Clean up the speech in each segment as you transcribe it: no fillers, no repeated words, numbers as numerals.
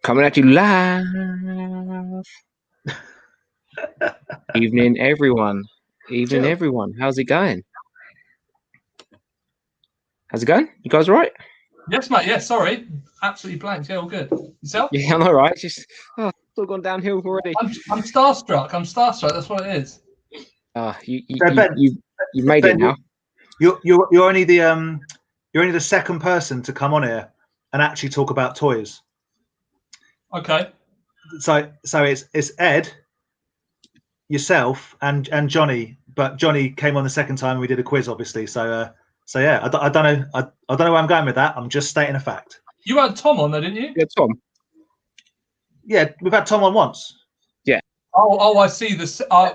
Coming at you live. Evening, everyone. Evening, everyone. How's it going? How's it going? You guys all right? Yes, mate. Yeah, sorry. Absolutely blank. Yeah, all good. Yourself? Yeah, I'm all right. Just it's all gone downhill already. I'm starstruck. I'm starstruck. That's what it is. You made it now. You're only the second person to come on here and actually talk about toys. Okay. So it's Ed, yourself, and Johnny. But Johnny came on the second time and we did a quiz, obviously. So yeah, I don't know where I'm going with that. I'm just stating a fact. You had Tom on there, didn't you? Yeah, Tom. Yeah, we've had Tom on once. Yeah. Oh, I see.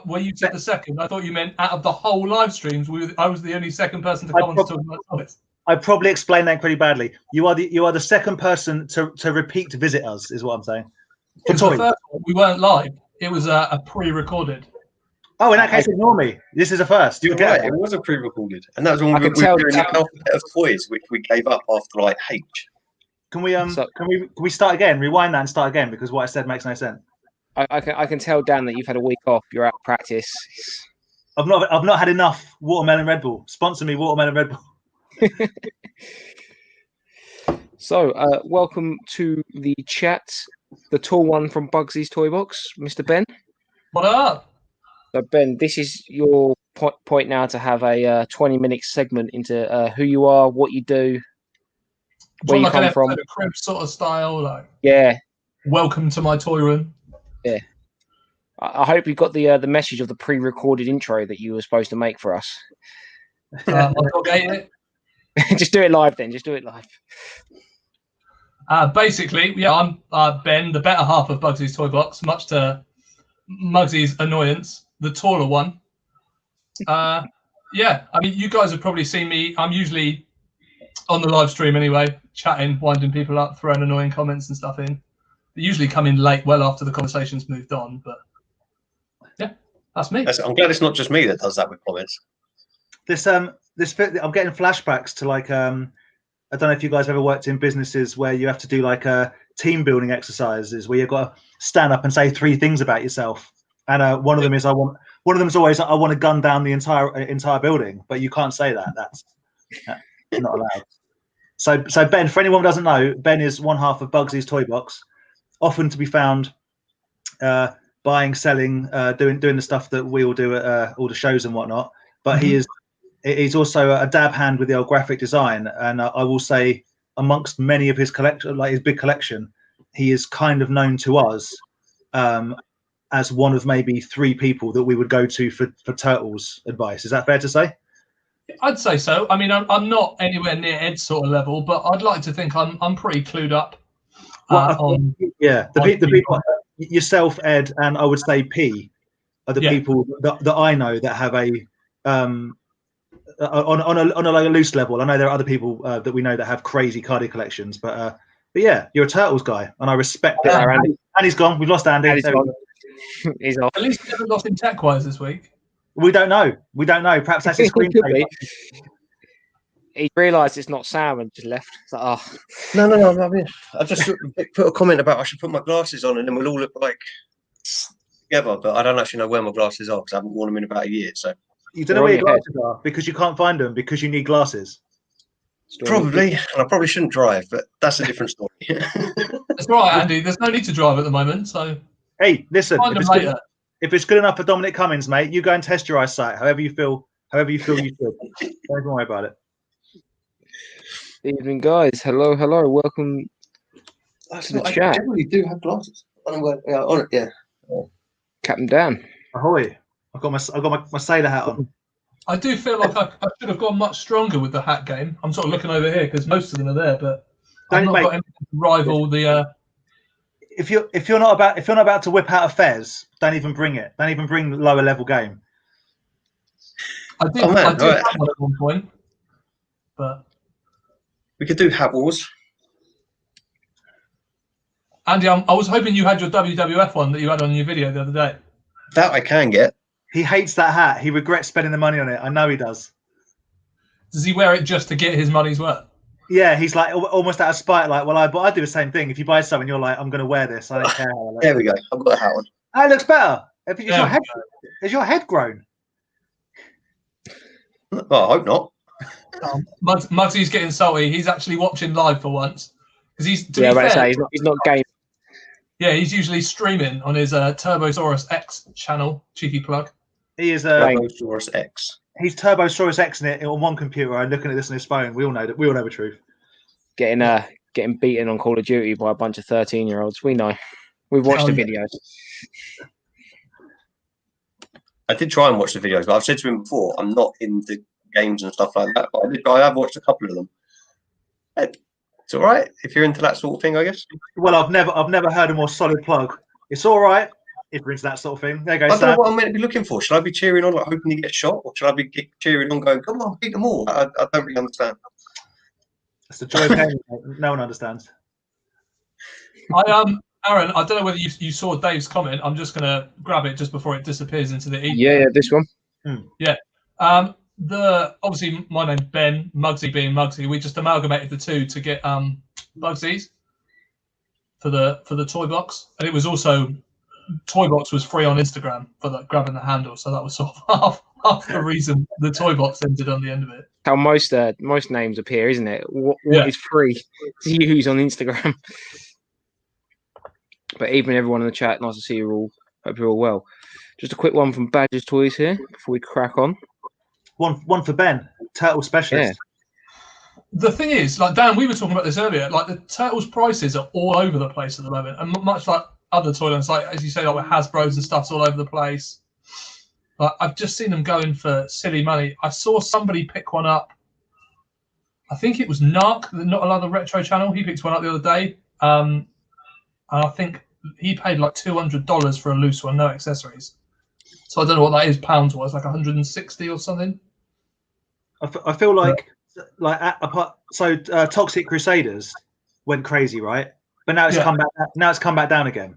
Where you said the second, I thought you meant out of the whole live streams, I was the only second person to come on to talk about toys. I probably explained that pretty badly. You are the second person to repeat to visit us, is what I'm saying. For toys. The first one, we weren't live. It was a pre-recorded. Oh, in that case, ignore me. This is a first. You're right. It was a pre-recorded, and that was when we were doing the alphabet of toys, which we gave up after like H. Can we start again? Rewind that and start again, because what I said makes no sense. I can tell, Dan, that you've had a week off. You're out of practice. I've not had enough watermelon Red Bull. Sponsor me, watermelon Red Bull. So, welcome to the chat. The tall one from Bugsys Toy Box, Mr. Ben. What up? So, Ben, this is your point now to have a 20-minute segment into who you are, what you do, where you come from. A crib sort of style, like. Yeah. Welcome to my toy room. Yeah. I hope you got the message of the pre-recorded intro that you were supposed to make for us. My dog ate it. Just do it live then. Just do it live. Basically, yeah, I'm Ben, the better half of Bugsys Toy Box, much to Muggsy's annoyance, the taller one. Yeah, I mean, you guys have probably seen me. I'm usually on the live stream anyway, chatting, winding people up, throwing annoying comments and stuff in. They usually come in late, well after the conversation's moved on, but yeah, that's me. I'm glad it's not just me that does that with comments. I'm getting flashbacks to like I don't know if you guys ever worked in businesses where you have to do like team building exercises where you've got to stand up and say 3 things about yourself, and one of them is always I want to gun down the entire building, but you can't say that. That's not allowed. So Ben, for anyone who doesn't know, Ben is one half of Bugsys Toy Box, often to be found buying, selling, doing the stuff that we all do at all the shows and whatnot. But he's also a dab hand with the old graphic design, and I will say, amongst many of his collection, like his big collection, he is kind of known to us as one of maybe 3 people that we would go to for Turtles advice. Is that fair to say? I'd say so. I mean, I'm not anywhere near Ed's sort of level, but I'd like to think I'm pretty clued up. The people, yourself, Ed, and I would say P, are the people that I know that have a on a loose level. I know there are other people that we know that have crazy card collections, but yeah, you're a Turtles guy, and I respect it. And he's gone. We've lost Andy. He's off. At least he hasn't lost in tech-wise this week. We don't know. Perhaps that's his screenplay. He realised it's not Sam and just left. It's like, oh. No. I mean, I just put a comment about I should put my glasses on and then we'll all look like together. But I don't actually know where my glasses are because I haven't worn them in about a year. So you don't know where your glasses are because you can't find them because you need glasses. Probably, and I probably shouldn't drive, but that's a different story. That's right, Andy. There's no need to drive at the moment. So hey, listen. If it's good enough for Dominic Cummings, mate, you go and test your eyesight. However you feel you should. Don't even worry about it. Evening, guys. Hello. Welcome to the chat. I generally do have glasses. On it, yeah. Captain Dan. Ahoy! I've got my sailor hat on. I do feel like I should have gone much stronger with the hat game. I'm sort of looking over here because most of them are there, but I've not got anything to rival the. If you're not about to whip out a Fez, don't even bring it. Don't even bring the lower level game. I did have one at one point, but we could do hat wars. Andy, I was hoping you had your WWF one that you had on your video the other day. That I can get. He hates that hat. He regrets spending the money on it. I know he does. Does he wear it just to get his money's worth? Yeah, he's like almost out of spite. Like, well, I do the same thing. If you buy something, you're like, I'm going to wear this. I don't care how I look. There we go. I've got a hat on. Oh, it looks better. Yeah. Is your head grown? Well, I hope not. Mugsy's getting salty. He's actually watching live for once because he's to Yeah, be but I fair, say he's not gaming. yeah, he's usually streaming on his Turbosaurus X channel. Cheeky plug. He is Turbosaurus X. He's Turbosaurus X in it on one computer and looking at this on his phone. We all know that. We all know the truth. Getting beaten on Call of Duty by a bunch of 13-year-olds. We know. We've watched the videos. I did try and watch the videos, but I've said to him before, I'm not into games and stuff like that. But I have watched a couple of them. It's all right if you're into that sort of thing, I guess. Well, I've never heard a more solid plug. It's all right if you're into that sort of thing. There you go. I don't know what I'm meant to be looking for. Should I be cheering on, like hoping he gets shot, or should I be cheering on, going, "Come on, beat them all"? I don't really understand. It's the joy of gaming. No one understands. Aaron, I don't know whether you saw Dave's comment. I'm just gonna grab it just before it disappears into the ether. Yeah, this one. Yeah. Obviously my name's Ben, Mugsy being Mugsy. We just amalgamated the two to get Bugsys for the toy box, and it was also toy box was free on Instagram for grabbing the handle, so that was sort of half the reason the toy box ended on the end of it. How most names appear, isn't it? What is free to use on Instagram? But even everyone in the chat, nice to see you all. Hope you're all well. Just a quick one from Bugsys Toys here before we crack on. One for Ben, Turtle Specialist. Yeah. The thing is, like Dan, we were talking about this earlier. Like the Turtles prices are all over the place at the moment, and much like other toy lines, like as you say, like with Hasbro's and stuff's all over the place. Like I've just seen them going for silly money. I saw somebody pick one up. I think it was Narc, Not Another Retro Channel. He picked one up the other day. And I think he paid like $200 for a loose one, no accessories. So I don't know what that is pounds wise, like 160 or something. I feel like Toxic Crusaders went crazy, right? But now it's come back. Now it's come back down again.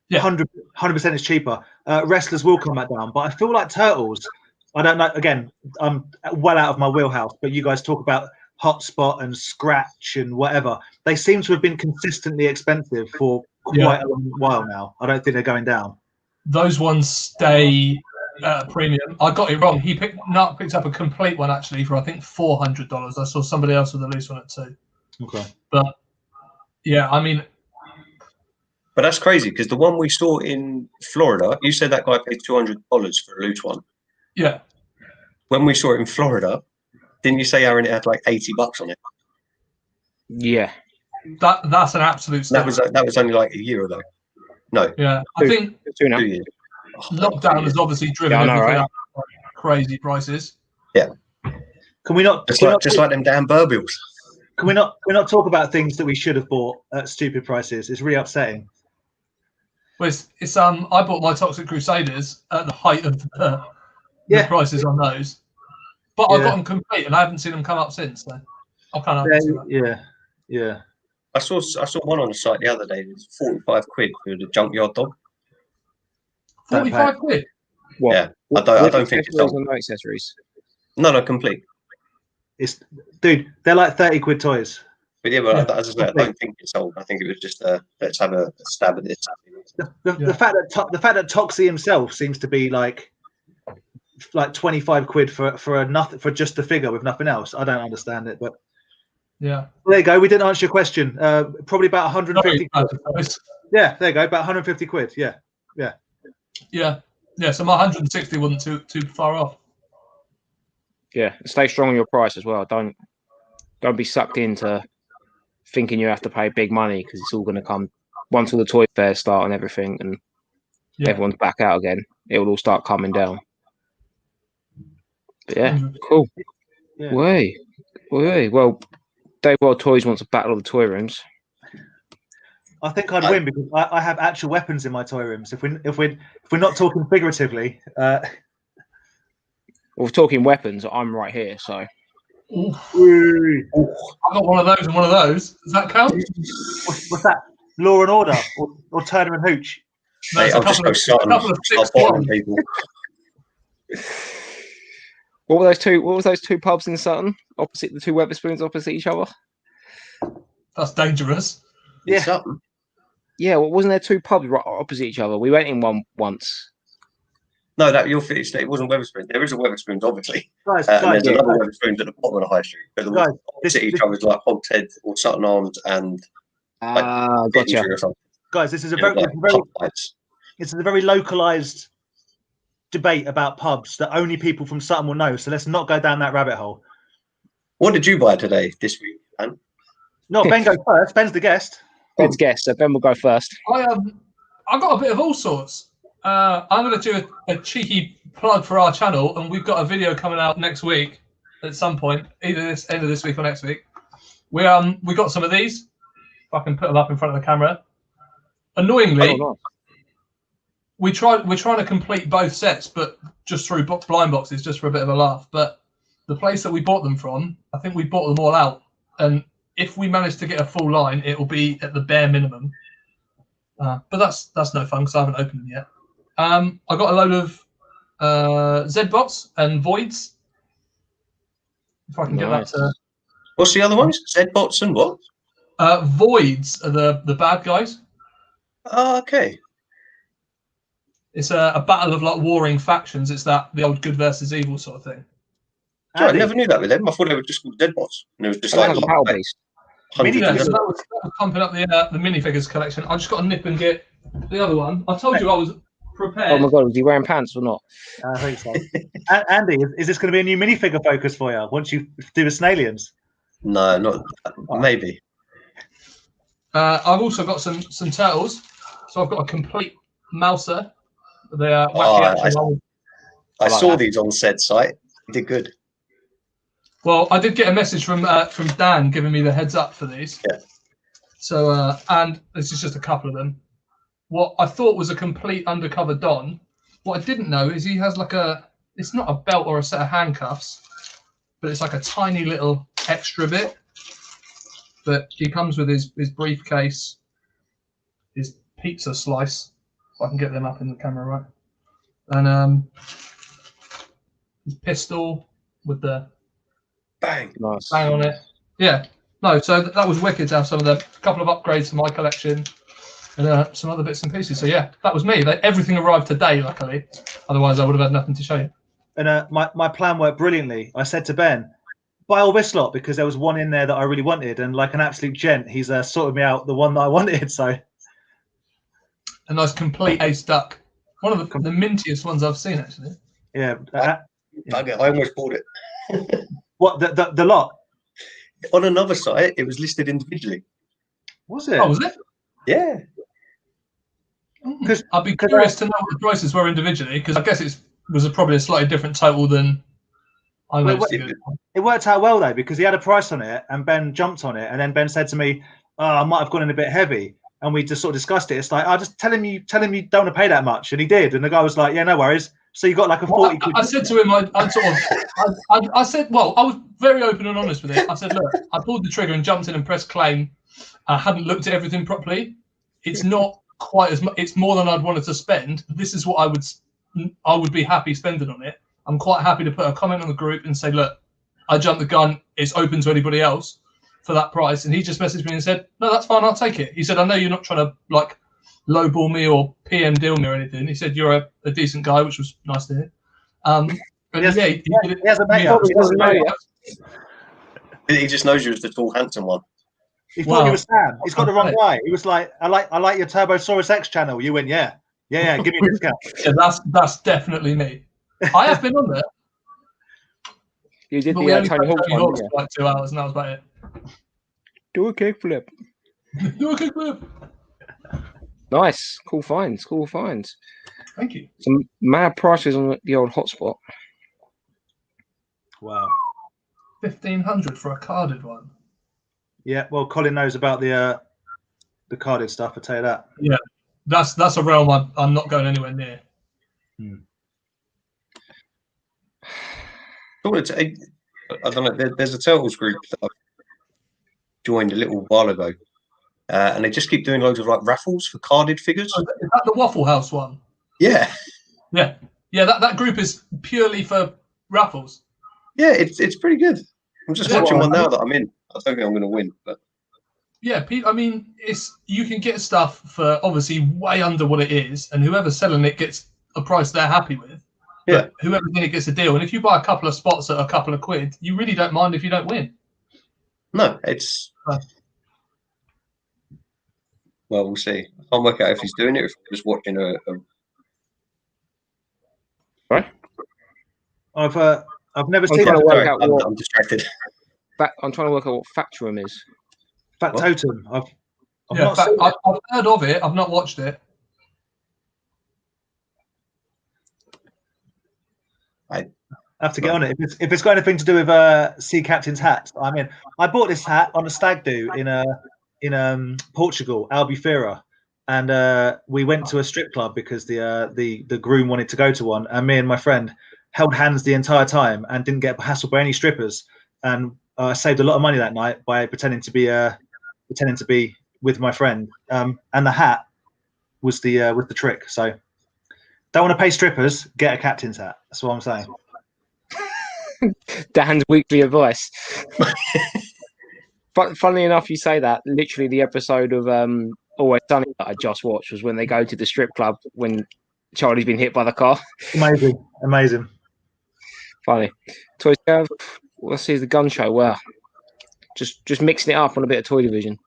Yeah, 100% is cheaper. Wrestlers will come back down, but I feel like Turtles. I don't know. Again, I'm well out of my wheelhouse. But you guys talk about Hotspot and Scratch and whatever. They seem to have been consistently expensive for quite a long while now. I don't think they're going down. Those ones stay premium. I got it wrong. Narc picked up a complete one actually for I think $400. I saw somebody else with a loose one at $200. Okay. But yeah, I mean. But that's crazy because the one we saw in Florida, you said that guy paid $200 for a loose one. Yeah. When we saw it in Florida, didn't you say, Aaron, it had like $80 on it? Yeah. That's an absolute steal. That was only like a year ago. No. Yeah. I think 2 years. Lockdown has obviously driven everything up crazy prices. Yeah. Can we not just like them damn Burbills? Can we not talk about things that we should have bought at stupid prices? It's really upsetting. Well, it's I bought my Toxic Crusaders at the height of the prices on those, but I got them complete and I haven't seen them come up since. So I can't see that. Yeah. I saw one on the site the other day. It was 45 quid for the junkyard dog. 45 quid. What? Yeah, I don't think it's on no accessories. No, complete. Dude, they're like 30 quid toys. But yeah, but as I say, I don't think it's sold. I think it was just let's have a stab at this. The fact that Toxie himself seems to be like 25 quid for just the figure with nothing else. I don't understand it, but yeah. There you go. We didn't answer your question. Probably about 150 quid. Yeah, there you go. About 150 quid. Yeah. So my 160 wasn't too far off. Yeah, stay strong on your price as well. Don't be sucked into thinking you have to pay big money because it's all going to come once all the toy fairs start and everything, and everyone's back out again. It will all start coming down. But yeah, cool. Yeah. Way. Well, Dave World Toys wants a battle of the toy rooms. I think I'd win because I have actual weapons in my toy rooms. If we're not talking figuratively. Well, we're talking weapons. I'm right here, so. I got one of those and one of those. Does that count? What's that? Law and Order or Turner and Hooch? No, I'll just go start people. What were those two? What was those two pubs in Sutton? Opposite the two Wetherspoons, opposite each other. That's dangerous. Yeah. Something. Yeah, well, wasn't there two pubs right opposite each other? We went in one once. No, that you're finished. It wasn't Wetherspoons. There is a Wetherspoons, obviously. Guys, And guys, there's another guys, Wetherspoons at the bottom of the high street. But the guys, opposite each other is like Hogshead or Sutton Arms and Gotcha. Finchley or something. guys, this is a Yeah, very, like pub fights. this is a very localized debate about pubs that only people from Sutton will know. So let's not go down that rabbit hole. What did you buy today, this week, man? No, Ben goes first. Ben's the guest. Ben's guest, so Ben will go first. I got a bit of all sorts. I'm going to do a cheeky plug for our channel, and we've got a video coming out next week at some point, either this end of this week or next week. We got some of these. If I can put them up in front of the camera. Annoyingly, we're trying to complete both sets, but just through blind boxes, just for a bit of a laugh. But the place that we bought them from, I think we bought them all out, and if we manage to get a full line, it will be at the bare minimum. But that's no fun because I haven't opened them yet. I got a load of Z-Bots and Voids. If I can get that to... What's the other ones? Z-Bots and what? Voids are the bad guys. Oh, okay. It's a battle of like warring factions. It's the old good versus evil sort of thing. I never knew that with them. I thought they were just called Z-Bots. And it was just like battle beast. So that was pumping up the minifigures collection. I just got to nip and get the other one. I told you I was prepared. Oh my god, was he wearing pants or not? I think so. Andy, is this going to be a new minifigure focus for you once you do the Snailians? No, not maybe. I've also got some turtles. So I've got a complete Mouser. They are wacky action. I saw these on said site. You did good. Well, I did get a message from Dan giving me the heads up for these. Yeah. So and this is just a couple of them. What I thought was a complete undercover Don. What I didn't know is he has like it's not a belt or a set of handcuffs, but it's like a tiny little extra bit. But he comes with his briefcase, his pizza slice. If I can get them up in the camera right. And his pistol with the Bang. Nice. bang on it. Yeah. No, so that was wicked to have some of them. A couple of upgrades to my collection and some other bits and pieces. So yeah, that was me. Everything arrived today, luckily. Otherwise, I would have had nothing to show you. And my plan worked brilliantly. I said to Ben, buy all this lot because there was one in there that I really wanted. And like an absolute gent, he's sorted me out the one that I wanted. So a nice complete ace duck. One of the mintiest ones I've seen, actually. Yeah. I almost bought it. What, the lot? On another site, it was listed individually. Was it? Oh, was it? Yeah. I'd be curious to know what the prices were individually, because I guess it was probably a slightly different total than I noticed. It worked out well, though, because he had a price on it, and Ben jumped on it, and then Ben said to me, I might have gone in a bit heavy. And we just sort of discussed it. It's like, just tell him you don't want to pay that much. And he did. And the guy was like, yeah, no worries. So you got like a 40 quid. I said to him, I said, well, I was very open and honest with it. I said, look, I pulled the trigger and jumped in and pressed claim. I hadn't looked at everything properly. It's not quite as much. It's more than I'd wanted to spend. This is what I would be happy spending on it. I'm quite happy to put a comment on the group and say, look, I jumped the gun. It's open to anybody else for that price. And he just messaged me and said, no, that's fine. I'll take it. He said, I know you're not trying to like lowball me or PM deal me or anything. He said, you're a decent guy, which was nice to hear. But he has a mate up. He doesn't know you. He just knows you as the tall, handsome one. He thought you were Sam. He's got the wrong guy. He was like, I like your Turbosaurus X channel. You went, yeah, give me a discount. Yeah, that's definitely me. I have been on there. You did but the Tony Hawk one, for like 2 hours, and that was about it. Do a kickflip. Do a kickflip. Nice. Cool finds. Thank you. Some mad prices on the old hotspot. Wow. 1,500 for a carded one. Yeah, well, Colin knows about the carded stuff. I tell you that. Yeah, that's a realm I'm not going anywhere near. I don't know. There's a Turtles group that I've joined a little while ago, and they just keep doing loads of like raffles for carded figures. Oh, is that the Waffle House one? Yeah. That group is purely for raffles. Yeah, it's pretty good. I'm just watching one now that I'm in. I don't think I'm going to win, but Yeah, I mean, you can get stuff for obviously way under what it is, and whoever's selling it gets a price they're happy with. Yeah. But whoever's in it gets a deal. And if you buy a couple of spots at a couple of quid, you really don't mind if you don't win. No, it's well, we'll see. I can't work out if he's doing it or if he's just watching a Right? I've never I'm seen trying to that. work Sorry, out I'm, what I'm distracted. I'm trying to work out what Factorum is. Factotum. I've Yeah, not seen it. I've heard of it. I've not watched it. I have to get on it. If it's got anything to do with sea captain's hats, I mean, I bought this hat on a stag do in Portugal, Albufeira, and we went to a strip club because the groom wanted to go to one, and me and my friend held hands the entire time and didn't get hassled by any strippers, and I saved a lot of money that night by pretending to be with my friend, and the hat was the trick. So don't want to pay strippers, get a captain's hat. That's what I'm saying. Dan's weekly advice. Funnily enough, you say that. Literally, the episode of Always Sunny that I just watched was when they go to the strip club when Charlie's been hit by the car. Amazing. Funny. Toy Scav, let's see the gun show. Wow, just mixing it up on a bit of Toy Division.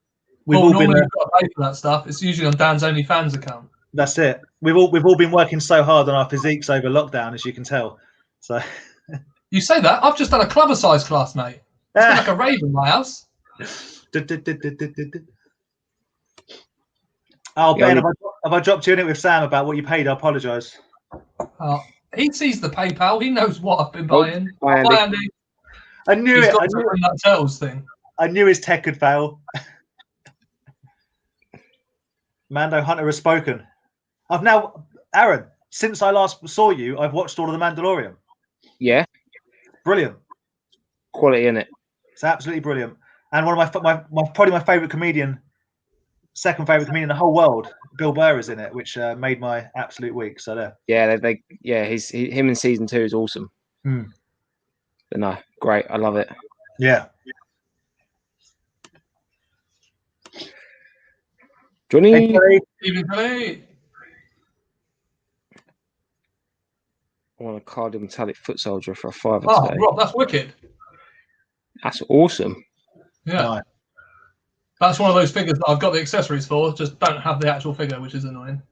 We've all normally been. you've got to pay for that stuff. It's usually on Dan's OnlyFans account. That's it. We've all been working so hard on our physiques over lockdown, as you can tell. So You say that? I've just done a clubber size class, mate. It's been like a rave in my house. Oh, Ben, have I dropped you in it with Sam about what you paid? I apologise. He sees the PayPal. He knows what I've been buying. Bye, Andy. Bye, Andy. I knew He's it. got to bring that Turtles thing. I knew his tech could fail. Mando Hunter has spoken. I've now, Aaron, since I last saw you, I've watched all of The Mandalorian. Yeah, Brilliant. quality in it. It's absolutely brilliant. And one of my probably my favourite comedian, second favourite comedian in the whole world, Bill Burr, is in it, which made my absolute week. So there. Yeah, him in season 2 is awesome. Hmm. But no, great. I love it. Yeah. Johnny, Hey, Even today. I want a carded metallic foot soldier for a £5 Oh, today. Rob, that's wicked. That's awesome. Yeah. Nice. That's one of those figures that I've got the accessories for, just don't have the actual figure, which is annoying.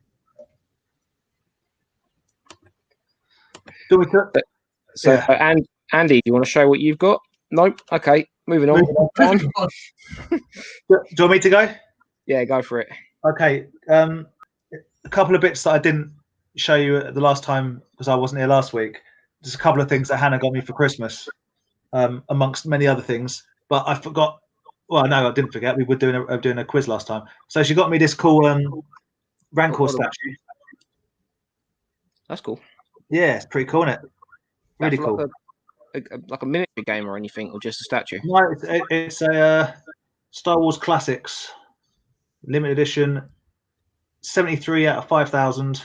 So, Yeah. and Andy, do you want to show what you've got? Nope. Okay, moving on. Do you want me to go? Yeah, go for it. Okay. A couple of bits that I didn't show you the last time because I wasn't here last week. Just a couple of things that Hannah got me for Christmas, amongst many other things. But I forgot. Well, no, I didn't forget. We were doing a quiz last time. So she got me this cool Rancor statue. That's cool. Yeah, it's pretty cool, isn't it? Really That's cool. Like a miniature game or anything, or just a statue? No, it's a Star Wars Classics limited edition, 73 out of 5,000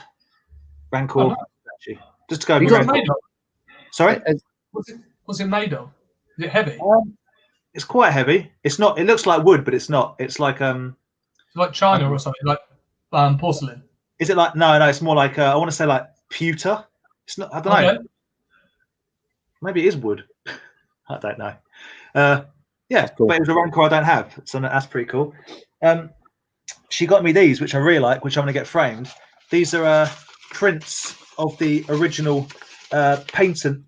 Rancor statue. Just to go. What's it made of? Sorry. What's it made of? Is it heavy? It's quite heavy. It's not. It looks like wood, but it's not. It's like It's like China or something, like porcelain. Is it like no? It's more like I want to say like pewter. It's not. I don't know. Maybe it is wood. I don't know. Yeah, cool. but it was a Rancor I don't have, so that's pretty cool. She got me these, which I really like, which I'm going to get framed. These are prints of the original patent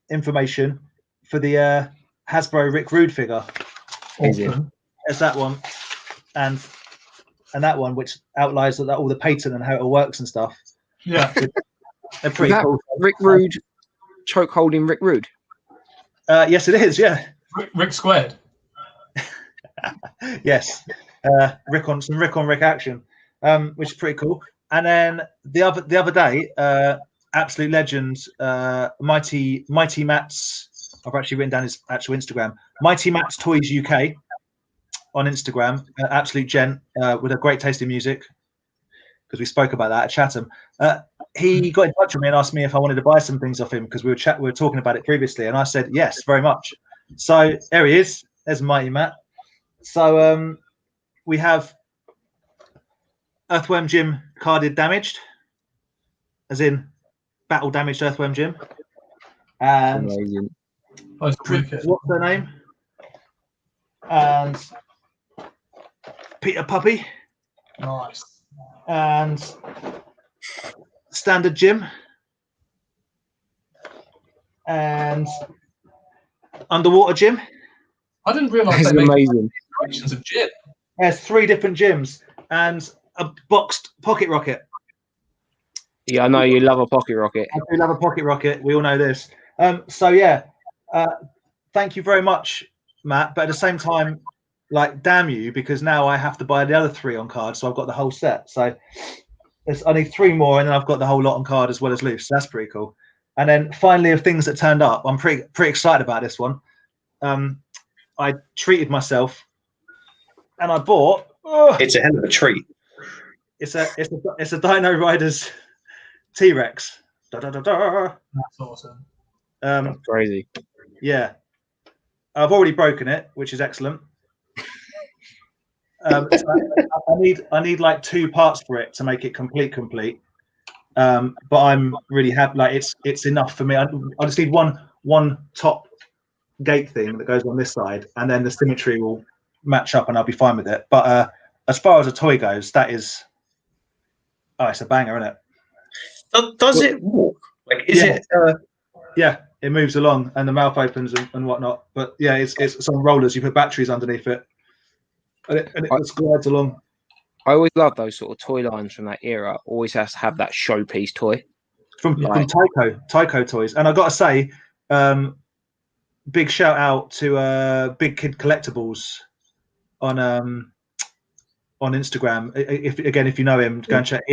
information for the Hasbro Rick Rude figure. Awesome. There's that one, and that one, which outlines all the patent and how it all works and stuff. Yeah. They're pretty cool. Rick Rude, choke holding Rick Rude. Yes, it is. Yeah. Rick squared. Yes. Rick on Rick action, which is pretty cool. And then the other day, absolute legend, Mighty Matt's. I've actually written down his actual Instagram. Mighty Matt's Toys UK on Instagram. Absolute gent with a great taste in music. Because we spoke about that at Chatham. He got in touch with me and asked me if I wanted to buy some things off him because we were talking about it previously, and I said yes, very much. So there he is. There's Mighty Matt. So we have Earthworm Jim carded damaged, as in battle damaged Earthworm Jim. And Amazing. Nice cricket. what's her name? And Peter Puppy. Nice. And Standard Jim. And Underwater Jim. I didn't realise That's they made amazing. collections of Jim. There's 3 different gyms and a boxed pocket rocket. Yeah, I know you love a pocket rocket. I do love a pocket rocket. We all know this. So yeah, thank you very much, Matt. But at the same time, like, damn you, because now I have to buy the other 3 on card. So I've got the whole set. So I need 3 more, and then I've got the whole lot on card as well as loose. So that's pretty cool. And then finally, of things that turned up, I'm pretty excited about this one. I treated myself, and I bought. It's a hell of a treat. It's a Dino Riders T-Rex. Da, da, da, da. That's awesome. That's crazy. Yeah, I've already broken it, which is excellent. So I need like 2 parts for it to make it complete. But I'm really happy. Like, it's enough for me. I just need one top gate thing that goes on this side, and then the symmetry will match up, and I'll be fine with it. But as far as a toy goes, that is, it's a banger, isn't it? Does it walk? Like, is Yeah. it? Yeah, it moves along, and the mouth opens and whatnot. But yeah, it's on rollers. You put batteries underneath it, and it just glides along. I always love those sort of toy lines from that era. Always has to have that showpiece toy. From Tyco Toys. And I got to say, big shout out to Big Kid Collectibles on Instagram. If you know him, go and check.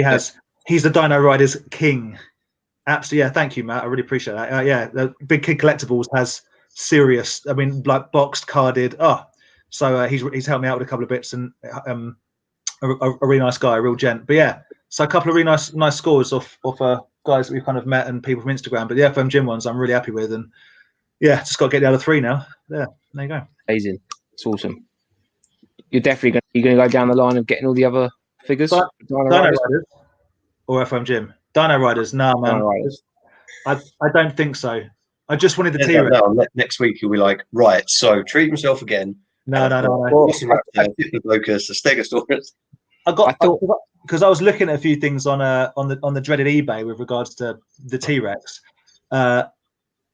He's the Dino Riders king. Absolutely, yeah. Thank you, Matt. I really appreciate that. Yeah, the Big Kid Collectibles has serious. I mean, like, boxed, carded. So he's helped me out with a couple of bits, and a really nice guy, a real gent. But yeah, so a couple of really nice scores off guys that we've kind of met and people from Instagram. But the FM Gym ones I'm really happy with, and yeah, just got to get the other 3 now. There you go. Amazing. It's awesome. You're definitely going to go down the line of getting all the other figures. Dino Riders or FM Gym? Dino Riders? No, man. Dino Riders. I don't think so. I just wanted the T-Rex. No, next week you'll be like, right, so treat himself again. No. Locus, the Stegosaurus. I thought, because I was looking at a few things on the dreaded eBay with regards to the T-Rex. It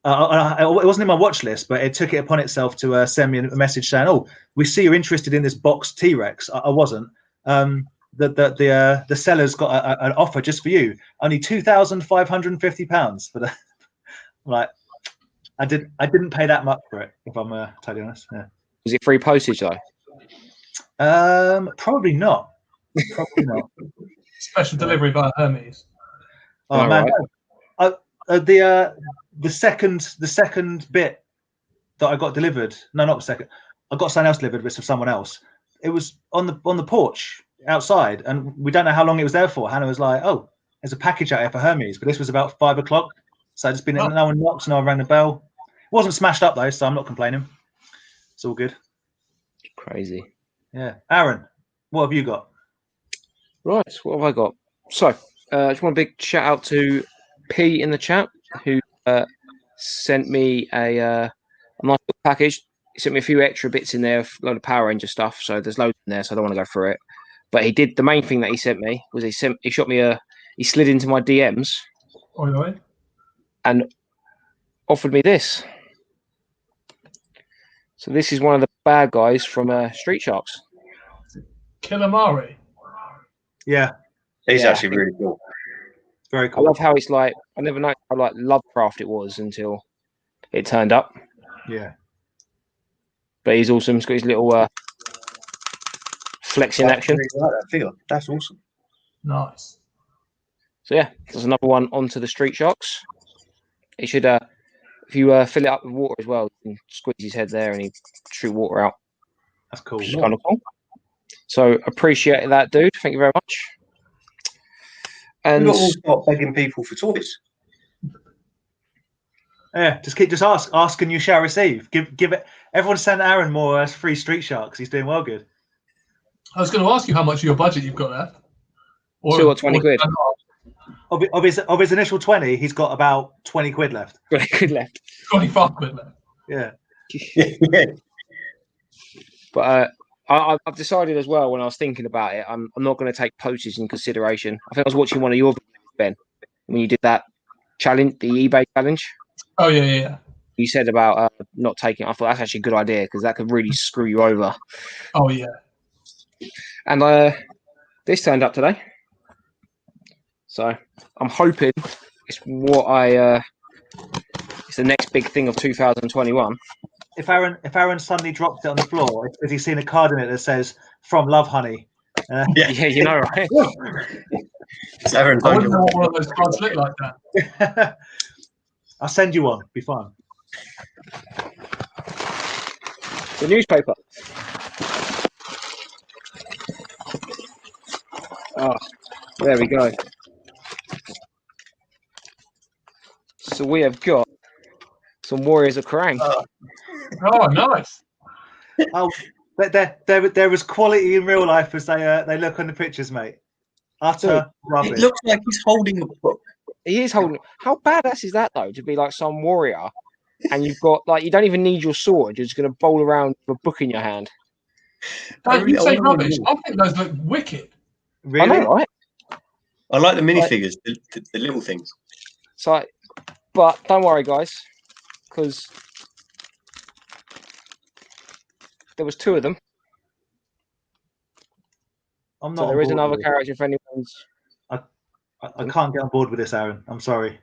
wasn't in my watch list, but it took it upon itself to send me a message saying, "Oh, we see you're interested in this boxed T-Rex." I wasn't. The seller's got an offer just for you, only £2,550 for the. Like, I didn't pay that much for it, if I'm totally honest. Yeah. Is it free postage though? Probably not. Probably not. Special delivery via Hermes. Oh, man, the second bit that I got delivered. No, not the second. I got something else delivered, but it's from someone else. It was on the porch outside, and we don't know how long it was there for. Hannah was like, "Oh, there's a package out here for Hermes," but this was about 5 o'clock, so it's been no one knocked, no one rang the bell. It wasn't smashed up though, so I'm not complaining. It's all good. Crazy. Yeah, Aaron, what have you got? Right, what have I got? So, I just want a big shout out to P in the chat, who sent me a nice little package. He sent me a few extra bits in there, a load of Power Ranger stuff. So there's loads in there, so I don't want to go through it. But he did, the main thing that he sent me was he slid into my DMs and offered me this. So this is one of the bad guys from Street Sharks. Killamari. Yeah, he's actually really cool. Very cool. I love how it's like, I never know how like Lovecraft it was until it turned up. Yeah. But he's awesome. He's got his little flex in action. Really like that figure. That's awesome. Nice. So yeah, there's another one onto the Street Sharks. It should, if you fill it up with water as well, you can squeeze his head there and he shoot water out. That's cool. Which is kind of cool. So appreciate that, dude. Thank you very much. And we've got to start begging people for toys. Yeah, just ask and you shall receive. Give it. Everyone send Aaron more free Street Sharks. He's doing well good. I was going to ask you how much of your budget you've got left. Still got 20 quid. Of his initial 20, he's got about 20 quid left. 20 quid left. 25 quid left. Yeah. But I've decided as well when I was thinking about it, I'm not going to take postage in consideration. I think I was watching one of your videos, Ben, when you did that challenge, the eBay challenge. Oh, yeah. You said about not taking it. I thought that's actually a good idea because that could really screw you over. Oh, yeah. And this turned up today. So I'm hoping it's it's the next big thing of 2021. If Aaron suddenly dropped it on the floor, has he seen a card in it that says "From Love, Honey"? Yeah, you know, right? It's Aaron. I wouldn't know what one of those cards look like that. I'll send you one. Be fine. The newspaper. Oh, there we go. So we have got some Warriors of Kerrang. Oh, nice. Oh, they're as quality in real life as they look on the pictures, mate. Utter rubbish. It looks like he's holding a book. He is holding. How badass is that though? To be like some warrior, and you've got like you don't even need your sword. You're just going to bowl around with a book in your hand. Don't you say rubbish? I think those look wicked. Really? I know, right? I like the minifigures, the little things. So, but don't worry, guys, because there was 2 of them. I'm not. So there is another character if anyone's. I can't get on board with this, Aaron. I'm sorry.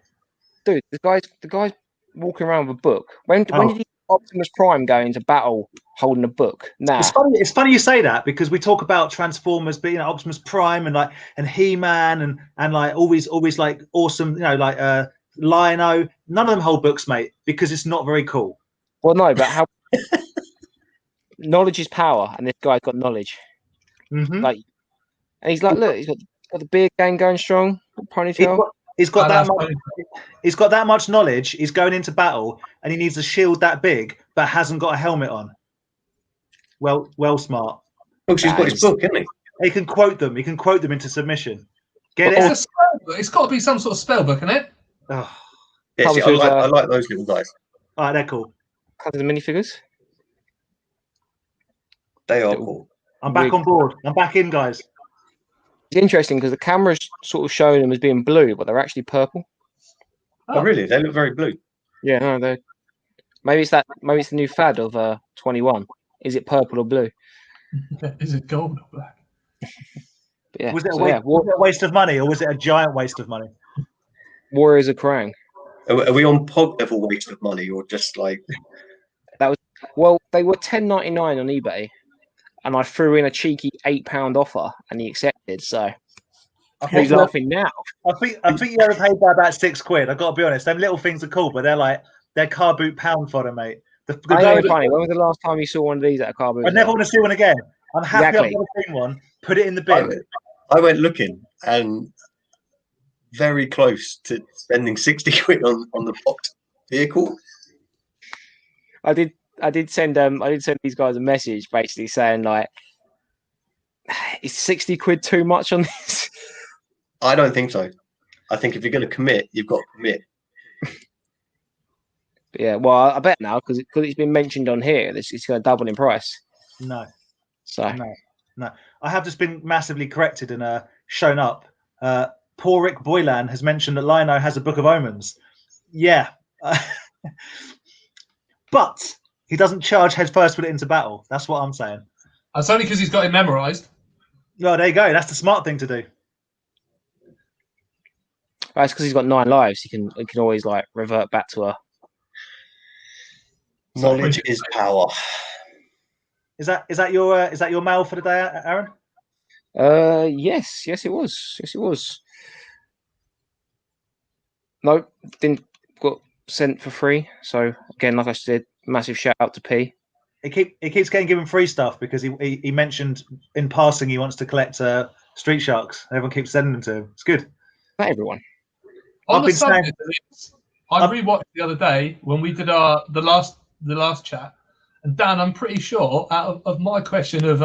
Dude, the guy's walking around with a book. When did Optimus Prime go into battle holding a book? Nah. It's funny you say that because we talk about Transformers being Optimus Prime and He-Man and like always like awesome, like Lion-O. None of them hold books, mate, because it's not very cool. Well, no, but how knowledge is power, and this guy's got knowledge. Mm-hmm. Like, and he's like, look, he's got the beard game going strong, ponytail. He's got that much knowledge. He's going into battle, and he needs a shield that big, but hasn't got a helmet on. Well, smart. Oh, she's got his book, isn't he? He can quote them. He can quote them into submission. Get It's it? a spell book. It's got to be some sort of spell book, isn't it? Oh. Yeah, see, I like those little guys. All right, they're cool. The minifigures. They are cool. I'm back on board. I'm back in, guys. It's interesting because the camera's sort of showing them as being blue, but they're actually purple. Oh, really? They look very blue. Yeah, no, they're maybe it's the new fad of 21. Is it purple or blue? Is it gold or black? Yeah. Was it a waste of money, or was it a giant waste of money? Warriors of Kerrang. Are we on pod level waste of money, or just like Well, they were $10.99 on eBay, and I threw in a cheeky £8 offer, and he accepted. So he's laughing now. I think you ever paid by about £6. I've got to be honest. Them little things are cool, but they're car boot pound fodder, mate. I know, funny. When was the last time you saw one of these at a car boot? I never want to see one again. I'm happy I've never seen one. Put it in the bin. I went looking and very close to spending 60 quid on the box vehicle. I did send these guys a message basically saying like, is 60 quid too much on this? I don't think so. I think if you're going to commit, you've got to commit. But yeah, well, I bet now because it's been mentioned on here, it's going to double in price. No. So no. I have just been massively corrected and shown up. Poor Rick Boylan has mentioned that Lion-O has a Book of Omens. Yeah. But he doesn't charge head first with it into battle. That's what I'm saying. That's only because he's got it memorized. Oh, there you go. That's the smart thing to do. It's because he's got 9 lives. He can always like revert back to her. Knowledge is power. Is that your mail for the day, Aaron? Yes, it was. No, didn't got sent for free. So again, like I said, massive shout out to P. He keeps getting given free stuff because he mentioned in passing he wants to collect Street Sharks. Everyone keeps sending them to him. It's good. Not everyone. On the subject of this, I rewatched the other day when we did the last chat, and Dan, I'm pretty sure out of my question of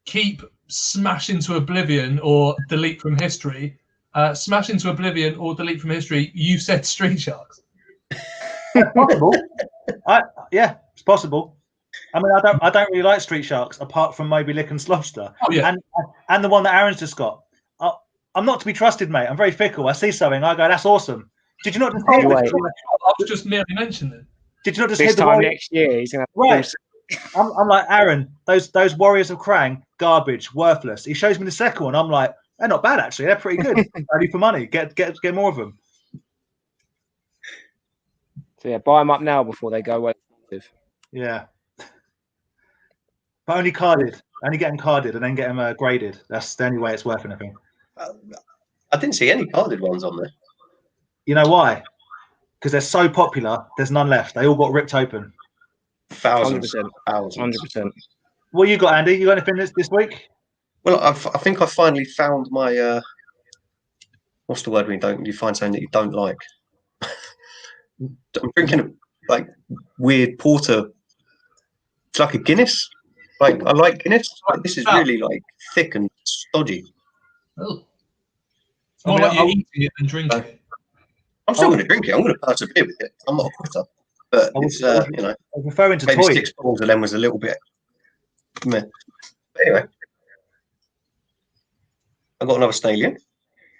keep smash into oblivion or delete from history, smash into oblivion or delete from history, you said Street Sharks. Possible. Yeah, it's possible. I mean, I don't really like Street Sharks apart from Moby Lick and Slobster. Oh yeah, and the one that Aaron's just got. I'm not to be trusted, mate. I'm very fickle. I see something, I go, that's awesome. Did you not just hear Wait. I was just merely mentioning it. Did you not just hear This the time warrior? next year, he's gonna have Right. I'm like, Aaron, those Warriors of Krang, garbage, worthless. He shows me the second one. I'm like, they're not bad actually. They're pretty good. Value for money. Get more of them. So yeah, buy them up now before they go away. Yeah. But only carded. Only get them carded and then get them graded. That's the only way it's worth anything. I didn't see any carded ones on there. You know why? Because they're so popular. There's none left. They all got ripped open. Thousands. 100%. What you got, Andy? You got anything this week? Well, I think I finally found my what's the word when you find something that you don't like? I'm drinking like weird porter. It's like a Guinness. Like I like Guinness. Like, this is really like thick and stodgy. Oh. It's more like you're eating it than drinking it. I'm still going to drink it. I'm going to persevere with it. I'm not a quitter. But it's you know, I was referring to maybe toys. 6 bottles of them was a little bit meh. But anyway, I got another Snalian.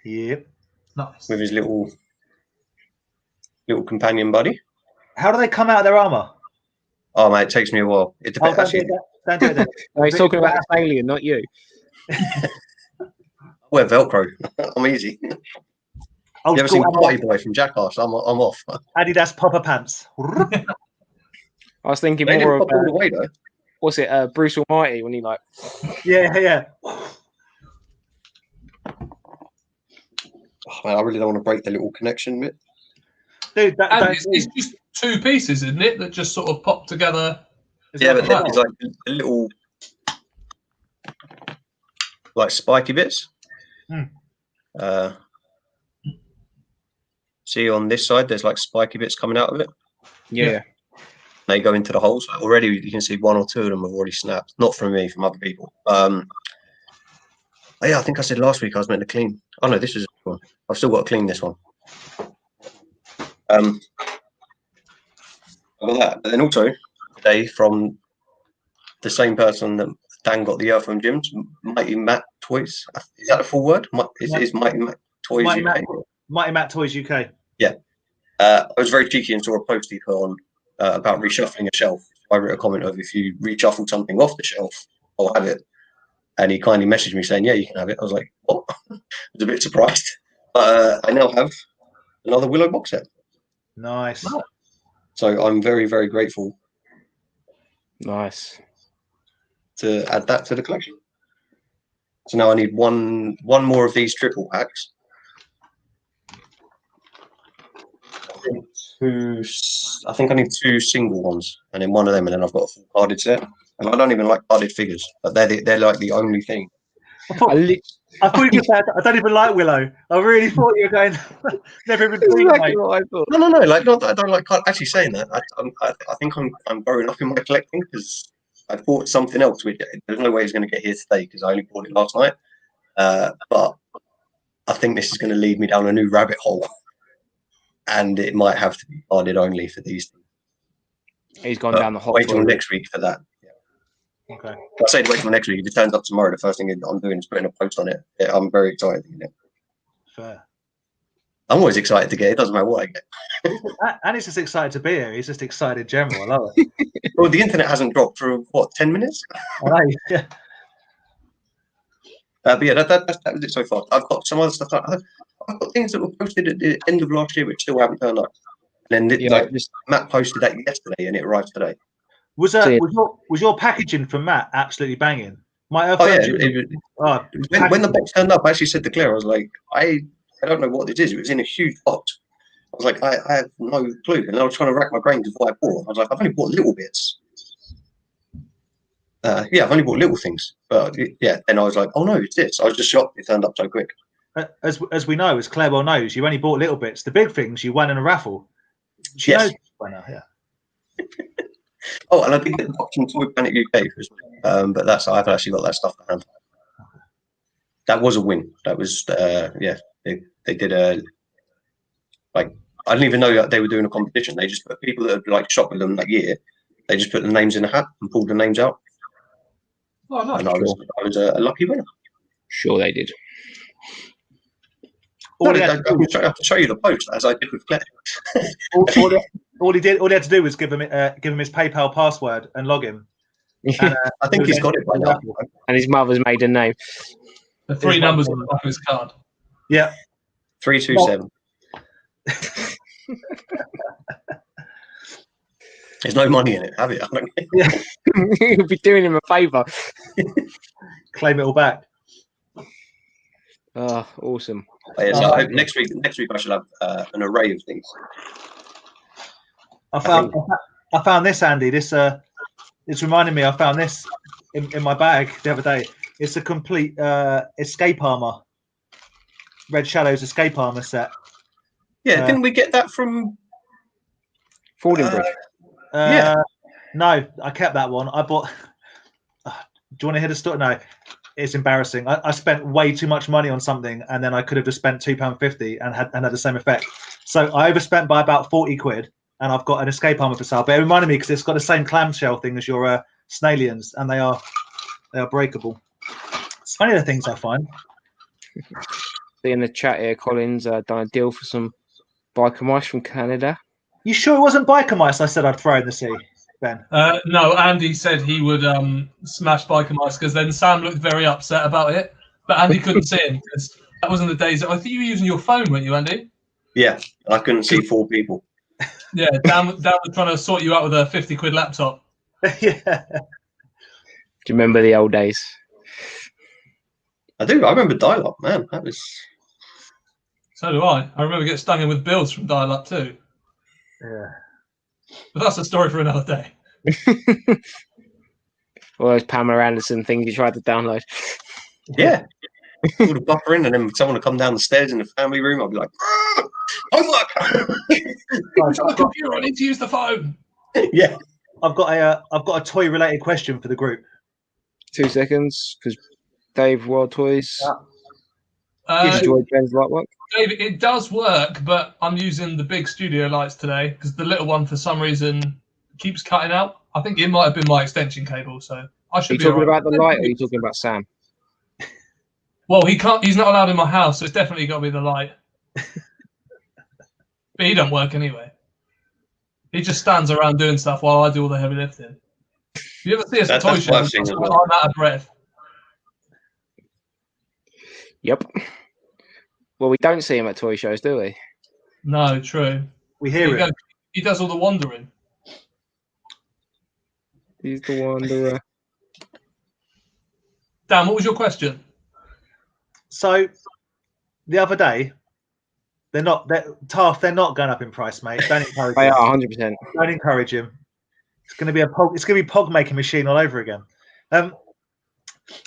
Yep. Nice. With his little companion buddy. How do they come out of their armor? Oh mate, it takes me a while. It depends. Don't do it then. No, he's talking about the alien, not you. I wear Velcro. I'm easy. Old You ever school seen Party Boy from Jackass? I'm off. Adidas popper pants. I was thinking They more didn't of pop all the way though. what's it, Bruce Almighty when he like Yeah. Oh, man, I really don't want to break the little connection bit. Dude, It's just 2 pieces, isn't it, that just sort of pop together? Yeah, but it's like the little like spiky bits. See on this side, there's like spiky bits coming out of it. yeah. They go into the holes. Already, you can see 1 or 2 of them have already snapped. Not from me, from other people. Yeah, I think I said last week I was meant to clean. Oh no, this is one. I've still got to clean this one. I got that. But then also today from the same person that Dan got the Earthworm Gyms, Mighty Matt Toys. Is that a full word? Is Mighty Matt Toys UK? Mighty Matt Toys UK. Yeah. I was very cheeky and saw a post he put on about reshuffling a shelf. I wrote a comment of if you reshuffle something off the shelf, I'll have it. And he kindly messaged me saying, yeah, you can have it. I was like, what? I was a bit surprised. But I now have another Willow box set. Nice. So I'm very, very grateful Nice. to add that to the collection. So now I need one more of these triple packs. I think I need 2 single ones, and then one of them, and then I've got a full carded set. And I don't even like carded figures, but they're like the only thing. I thought you could say I don't even like Willow. I really thought you were going. Never even seen Exactly it. what I thought. No. Like, not that I don't like card. Actually, saying that, I think I'm growing up in my collecting because I bought something else. Which there's no way it's going to get here today because I only bought it last night. But I think this is going to lead me down a new rabbit hole. And it might have to be carded only for these things. He's gone down the hole. Wait till next week for that. Yeah. Okay. I say wait till next week. If it turns up tomorrow, the first thing I'm doing is putting a post on it. Yeah, I'm very excited to get it. Fair. I'm always excited to get it. It doesn't matter what I get. And he's just excited to be here. He's just excited in general. I love it. Well, the internet hasn't dropped for, what, 10 minutes? I know. Yeah. But yeah, that was it so far. I've got some other stuff. I've got things that were posted at the end of last year which still haven't turned up. And then Matt posted that yesterday and it arrived today. Was your packaging from Matt absolutely banging? My when the box turned up, I actually said to Claire, I was like, I don't know what this is. It was in a huge box. I was like, I have no clue. And I was trying to rack my brains of what I bought. I was like, I've only bought little bits. I've only bought little things. But yeah, then I was like, oh no, it's this. I was just shocked it turned up so quick. as we know, as Claire well knows, you only bought little bits. The big things you won in a raffle. She Yes. knows by now, yeah. Oh, and I did get the box from Toy Planet UK, but I've actually got that stuff to hand. That was a win. That was they did a like I didn't even know that they were doing a competition. They just put people that had like shot with them that year. They just put the names in a hat and pulled the names out. Oh, nice. And I was a lucky winner. Sure, they did. All I he had have to show you the post as I did with Claire. all he had to do was give him his PayPal password and log him. And, I think he's got it by now. And his mother's maiden name. The 3 numbers on the back of his card. Yeah. 327. There's no money in it, have you? Yeah. You'll be doing him a favour. Claim it all back. Oh, awesome. Yeah, so I hope next week I should have an array of things. I found this, Andy. It's reminding me. I found this in my bag the other day. It's a complete escape armor. Red Shadows escape armor set. Yeah, didn't we get that from Fordingbridge? Yeah. No, I kept that one. I bought. Do you want to hear the story? No, it's embarrassing. I spent way too much money on something, and then I could have just spent £2.50 and had the same effect. So I overspent by about 40 quid, and I've got an escape armor for sale. But it reminded me because it's got the same clamshell thing as your Snalians, and they are breakable. It's funny the things I find. See in the chat here, Colin's done a deal for some biker mice from Canada. You sure it wasn't biker mice I said I'd throw in the sea, Ben? No, Andy said he would smash biker mice because then Sam looked very upset about it. But Andy couldn't see him because that wasn't the days. I think you were using your phone, weren't you, Andy? Yeah, I couldn't see 4 people. Yeah, Dan was trying to sort you out with a 50 quid laptop. Yeah. Do you remember the old days? I do. I remember dial-up, man. That was. So do I. I remember getting stung in with bills from dial-up too. Yeah. But that's a story for another day. All those Pamela Anderson things you tried to download. Yeah. All the buffer in, and then someone would come down the stairs in the family room. I'd be like, homework. It's on the computer. I need to use the phone. Yeah. I've got a toy related question for the group. 2 seconds, because Dave Wild Toys. Yeah. Enjoyed Ben's light work. David, it does work, but I'm using the big studio lights today because the little one, for some reason, keeps cutting out. I think it might have been my extension cable, so I should Are you be talking all right. about the light, or are you talking about Sam? Well, he can't. He's not allowed in my house, so it's definitely got to be the light. But he don't work anyway. He just stands around doing stuff while I do all the heavy lifting. If you ever see us at toy shows, I'm out of breath. Yep. Well, we don't see him at toy shows, do we? No, true. We hear it. He does all the wandering. He's the wanderer. Dan, what was your question? So the other day, they're not going up in price, mate. Don't encourage They him. are 100%. Don't encourage him. It's going to be pog making machine all over again.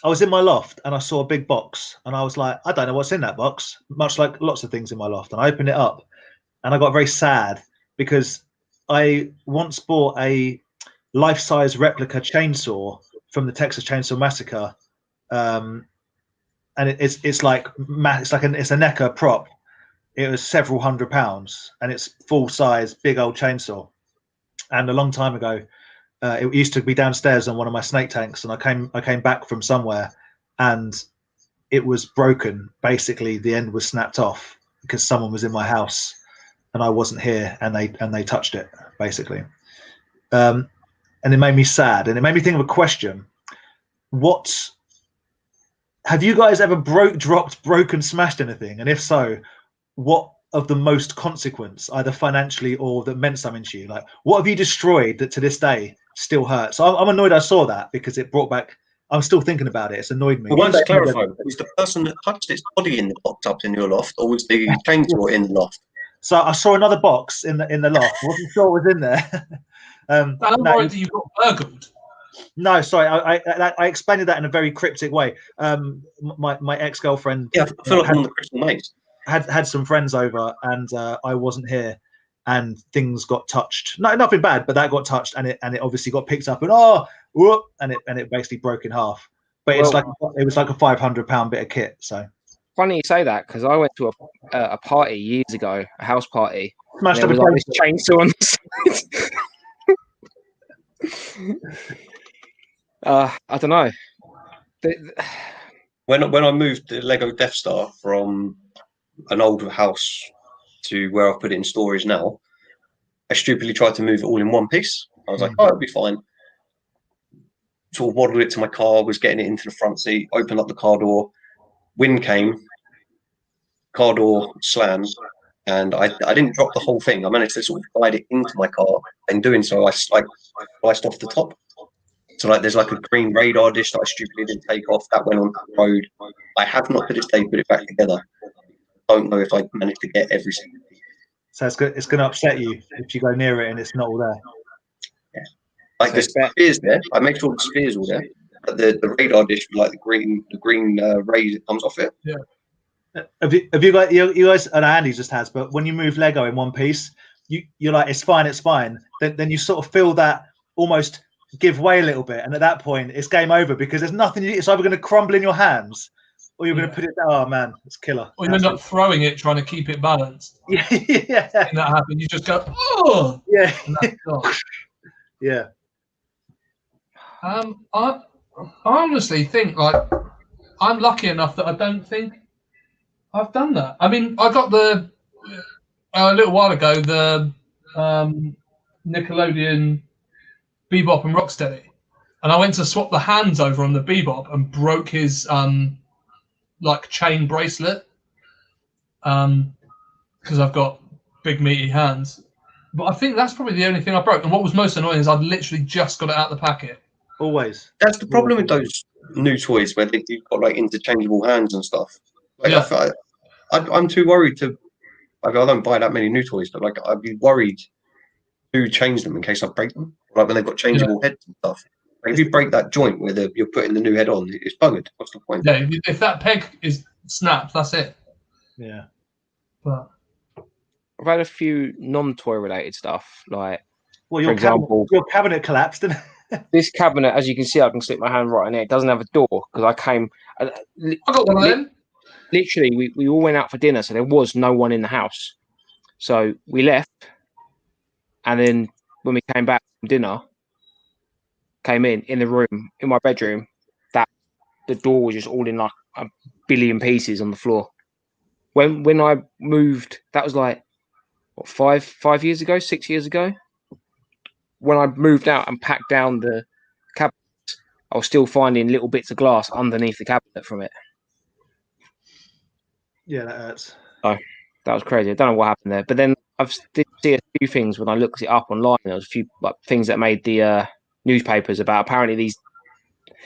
I was in my loft and I saw a big box and I was like, I don't know what's in that box, much like lots of things in my loft. And I opened it up and I got very sad because I once bought a life-size replica chainsaw from the Texas Chainsaw Massacre. And it's a NECA prop. It was several £100s and it's full size, big old chainsaw. And a long time ago, it used to be downstairs on one of my snake tanks, and I came back from somewhere, and it was broken. Basically, the end was snapped off because someone was in my house, and I wasn't here, and they touched it basically, and it made me sad, and it made me think of a question: what have you guys ever dropped, broken, smashed anything? And if so, what of the most consequence, either financially or that meant something to you? Like, what have you destroyed that to this day still hurts? So I'm annoyed I saw that because it brought back. I'm still thinking about it. It's annoyed me. Well, one to clarify: was the person that touched its body in the box up in your loft, or was the chainsaw in the loft? So I saw another box in the loft. I wasn't sure what was in there. I'm worried that you got burgled. No, sorry, I explained that in a very cryptic way. My ex-girlfriend, Yeah, I feel like I'm on the Crystal Maze. had some friends over, and I wasn't here, and things got touched. No, nothing bad, but that got touched, and it obviously got picked up, and whoop, and it basically broke in half. But it was like a £500 bit of kit. So funny you say that, because I went to a party years ago, a house party. smashed There up was a like this chainsaw on the side. I don't know. When I moved the Lego Death Star from an old house to where I've put it in storage now, I stupidly tried to move it all in one piece. I was like, oh, it'll be fine. Sort of waddled it to my car, was getting it into the front seat, opened up the car door, wind came, car door slammed, and I didn't drop the whole thing. I managed to sort of glide it into my car. In doing so, I sliced off the top. So like, there's like a green radar dish that I stupidly didn't take off. That went onto the road. I have not to this day put it back together. Don't know if I managed to get every single piece. So it's going to upset you if you go near it and it's not all there. Yeah, like the spheres there. I make sure the spheres all there. But the radar dish with like the green ray that comes off it. Yeah. Have you got you guys? And Andy just has. But when you move Lego in one piece, you're like, it's fine. Then you sort of feel that almost give way a little bit, and at that point it's game over, because there's nothing. It's either going to crumble in your hands, or you're going to put it down. Oh man, it's killer. Or you end up throwing it trying to keep it balanced. Yeah. And that happens, you just go, oh, yeah, and that's gone. yeah. I honestly think, like, I'm lucky enough that I don't think I've done that. I mean, I got a little while ago the Nickelodeon Bebop and Rocksteady, and I went to swap the hands over on the Bebop and broke his like chain bracelet, because I've got big meaty hands. But I think that's probably the only thing I broke. And what was most annoying is I'd literally just got it out of the packet. Always. That's the problem with those new toys where you've got like interchangeable hands and stuff. Like, Yeah. I'm too worried to. Like, I don't buy that many new toys, but like I'd be worried to change them in case I break them. Like when they've got changeable heads and stuff. Like if you break that joint where you're putting the new head on, it's buggered. What's the point? Yeah, if that peg is snapped, that's it. Yeah. But I've had a few non-toy related stuff, like, well, for example, your cabinet collapsed, didn't it? This cabinet, as you can see, I can slip my hand right in there. It doesn't have a door because I came. I got one of them. Literally, we all went out for dinner, so there was no one in the house. So we left, and then when we came back from dinner, came in the room, in my bedroom, that the door was just all in like a billion pieces on the floor. When I moved, that was like what, 5 years ago, 6 years ago. When I moved out and packed down the cabinet, I was still finding little bits of glass underneath the cabinet from it. Yeah, that hurts. Oh, that was crazy. I don't know what happened there. But then I've did see a few things when I looked it up online. There was a few like things that made the newspapers about. Apparently, these.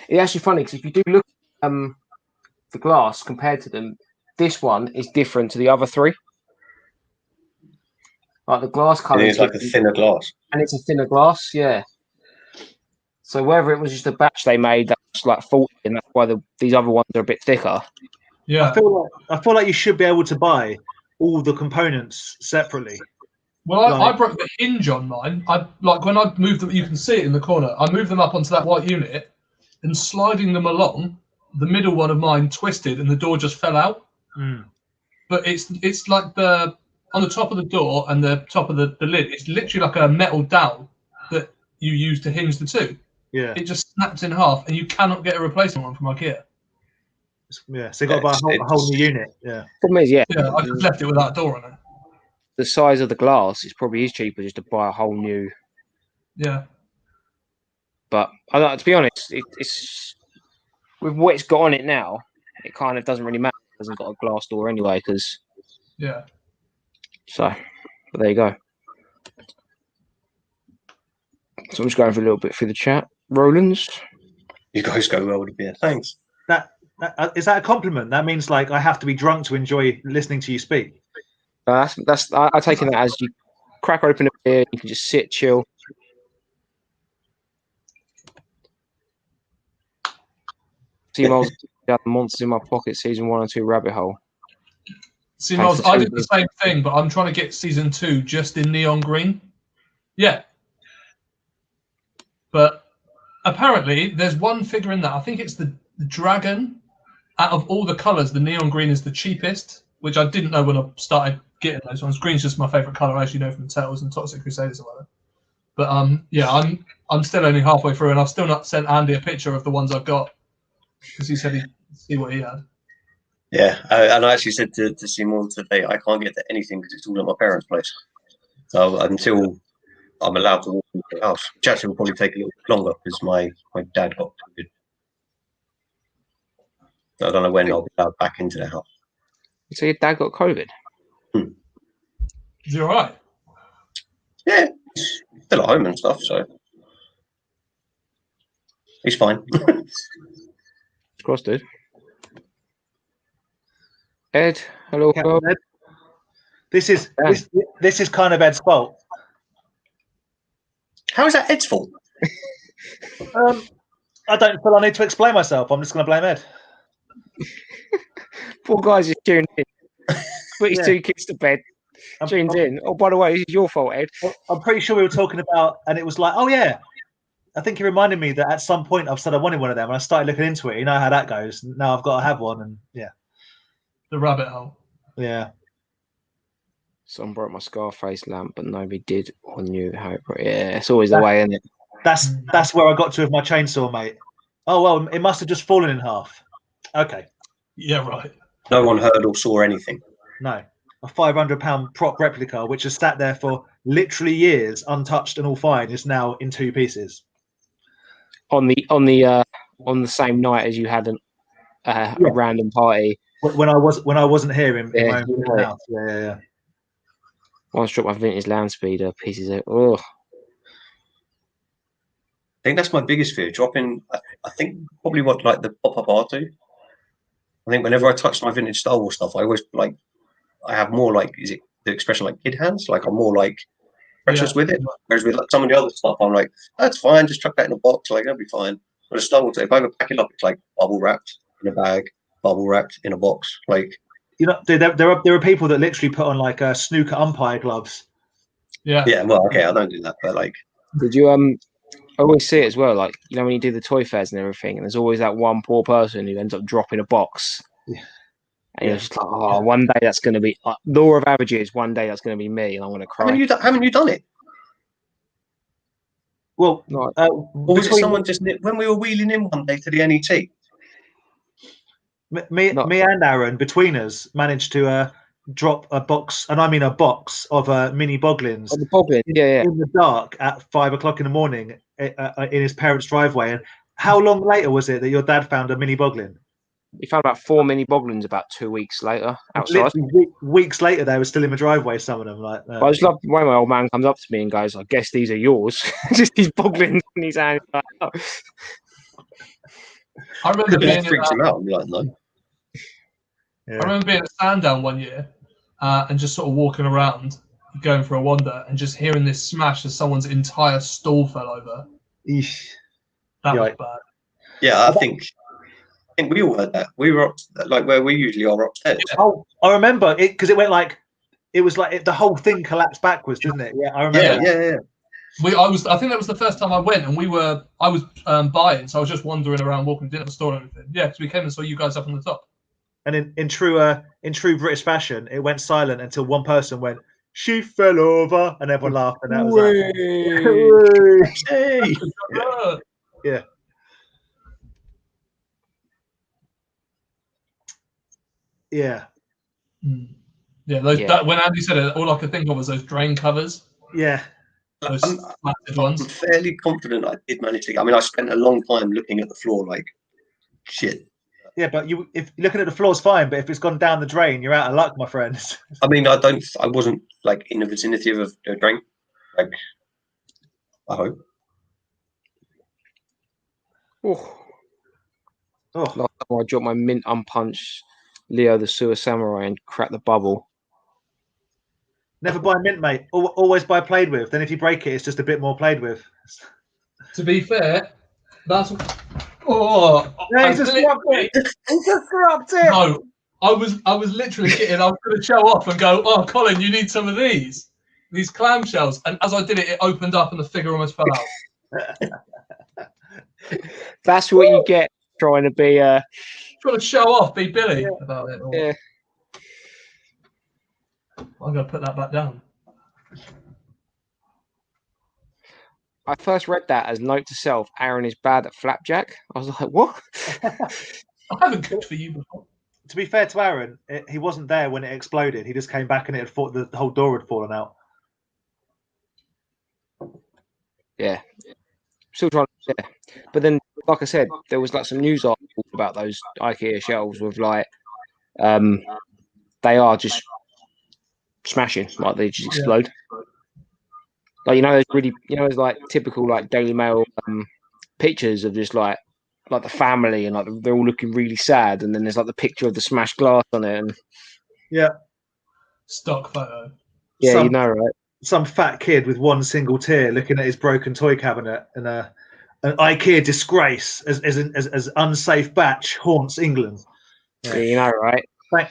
It's actually funny because if you do look at the glass compared to them, this one is different to the other three. Like the glass color, it's like a thinner glass, and it's a thinner glass. Yeah. So whether it was just a batch they made that's like faulty, and that's why these other ones are a bit thicker. Yeah. I feel like you should be able to buy all the components separately. Well, I broke the hinge on mine. When I moved them, you can see it in the corner. I moved them up onto that white unit, and sliding them along, the middle one of mine twisted, and the door just fell out. Mm. But it's like on the top of the door and the top of the lid, it's literally like a metal dowel that you use to hinge the two. Yeah. It just snaps in half, and you cannot get a replacement one from IKEA. Yeah, so you got to buy a whole new unit. Yeah. Problem is, yeah, I just left it without a door on it. The size of the glass, it probably is cheaper just to buy a whole new. Yeah. But to be honest, it's with what it's got on it now, it kind of doesn't really matter. It hasn't got a glass door anyway, because. Yeah. So, but there you go. So I'm just going for a little bit through the chat. Roland's. You guys go well with the beer. Thanks. Is that a compliment? That means like I have to be drunk to enjoy listening to you speak. I take that as you crack open a beer, you can just sit, chill. See, Miles, the Monsters in My Pocket season 1 and 2 rabbit hole. See, Miles, I did the same thing, but I'm trying to get season 2 just in neon green. Yeah. But apparently, there's one figure in that. I think it's the dragon. Out of all the colours, the neon green is the cheapest, which I didn't know when I started getting those ones. Green's just my favourite colour, as you know from Turtles and Toxic Crusaders or whatever. But yeah, I'm still only halfway through, and I've still not sent Andy a picture of the ones I've got because he said he'd see what he had. Yeah, and I actually said to Simon today, I can't get to anything because it's all at my parents' place. So until I'm allowed to walk into the house, which actually will probably take a little bit longer because my dad got COVID. So I don't know when I'll be allowed back into the house. So your dad got COVID? Is he all right? Yeah, he's still at home and stuff, so he's fine. Cross, dude. Ed, hello, Ed. This is kind of Ed's fault. How is that Ed's fault? I don't feel I need to explain myself. I'm just going to blame Ed. Poor guy's just tuned in. Put his 2 kids to bed. Tuned in. Oh, by the way, this is your fault, Ed. I'm pretty sure we were talking about, and it was like, oh yeah. I think he reminded me that at some point I've said I wanted one of them, and I started looking into it. You know how that goes. Now I've got to have one, and yeah. The rabbit hole. Yeah. Someone broke my Scarface lamp, but nobody did or knew how it broke. Yeah, it's always the way, isn't it? That's where I got to with my chainsaw, mate. Oh well, it must have just fallen in half. Okay. Yeah, right. No one heard or saw anything. No. A £500 prop replica, which has sat there for literally years, untouched and all fine, is now in 2 pieces. On the same night as you had a random party. When I wasn't here in my own house. Yeah. Once dropped my vintage land speeder pieces of I think that's my biggest fear. Dropping, I think probably what like the pop-up R2. I think whenever I touch my vintage Star Wars stuff, I always like. I have more like, is it the expression like kid hands? Like I'm more like precious with it. Whereas with like some of the other stuff, I'm like, that's fine. Just chuck that in a box. Like that'll be fine. But a Star Wars, if I ever pack it up, it's like bubble wrapped in a bag, bubble wrapped in a box. Like, you know, there are people that literally put on like snooker umpire gloves. Yeah. Yeah. Well, okay, I don't do that, but like, did you I always see it as well. Like when you do the toy fairs and everything, and there's always that one poor person who ends up dropping a box. Yeah. And you're just like, one day that's going to be law of averages. One day that's going to be me, and I'm going to cry. Haven't you done it? Well, or was it someone just when we were wheeling in one day to the NET? Me and Aaron, between us, managed to drop a box, and I mean a box of mini boglins. Oh, the boglin, in the dark at 5 o'clock in the morning in his parents' driveway. And how long later was it that your dad found a mini boglin? He found about 4 mini boglins about 2 weeks later outside. Weeks later, they were still in the driveway. Some of them, like. I just love the way my old man comes up to me and goes, "I guess these are yours." Just these boglins in his hand. I remember being freaks him out. Like, no. Yeah. I remember being at Sandown one year and just sort of walking around, going for a wander, and just hearing this smash as someone's entire stall fell over. Eesh. That was bad. Yeah, I think we all heard that. We were up, like where we usually are upstairs. Oh, I remember it because it went like it was like the whole thing collapsed backwards, didn't it? Yeah, I remember. Yeah. I think that was the first time I went, and I was buying, so I was just wandering around, walking, didn't have a store or anything. Yeah, because we came and saw you guys up on the top. And in true British fashion, it went silent until one person went, "She fell over," and everyone laughed, and that was that. Hey. Yeah. Yeah. Yeah, that when Andy said it, all I could think of was those drain covers. Yeah. Those ones. I'm fairly confident I did manage to. I mean, I spent a long time looking at the floor, like shit. Yeah, but if looking at the floor's fine, but if it's gone down the drain, you're out of luck, my friend. I mean, I wasn't like in the vicinity of a drain. Like, I hope. Last time I dropped my mint unpunched Leo the Sewer Samurai and cracked the bubble. Never buy mint, mate. Always buy played with. Then if you break it, it's just a bit more played with. To be fair, that's Oh, Yeah, he's just dropped it. He just dropped it. No, I was literally kidding. I was going to show off and go, "Oh, Colin, you need some of these clamshells." And as I did it, it opened up and the figure almost fell out. That's what you get trying to be. Trying to show off, be Billy about it. Yeah. I'm going to put that back down. I first read that as note to self: Aaron is bad at flapjack. I was like, what? I haven't cooked for you before. To be fair to Aaron, he wasn't there when it exploded. He just came back and the whole door had fallen out. Yeah. Still trying. Yeah. But then, like I said, there was like some news articles about those IKEA shelves with like, they are just smashing, like they just explode. Like those really, those like typical like Daily Mail pictures of just like the family and like they're all looking really sad, and then there's like the picture of the smashed glass on it, and stock photo. Yeah, right? Some fat kid with one single tear looking at his broken toy cabinet, and an IKEA disgrace as unsafe batch haunts England. Yeah, right?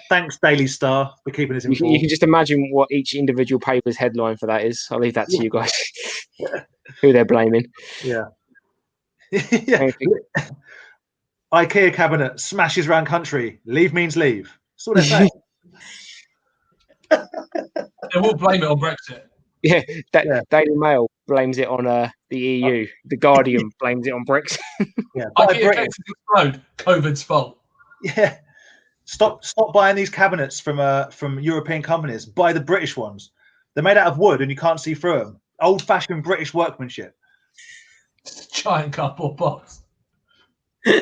Thanks, Daily Star, for keeping us informed. You can just imagine what each individual paper's headline for that is. I'll leave that to you guys. Who they're blaming. Yeah. IKEA cabinet smashes around country. Leave means leave. That's what they're saying. They will blame it on Brexit. Yeah, Daily Mail blames it on the EU. The Guardian blames it on Brexit. Yeah, IKEA cases explode. COVID's fault. Yeah. Stop buying these cabinets from European companies. Buy the British ones. They're made out of wood and you can't see through them. Old-fashioned British workmanship. Giant cardboard box. Yeah,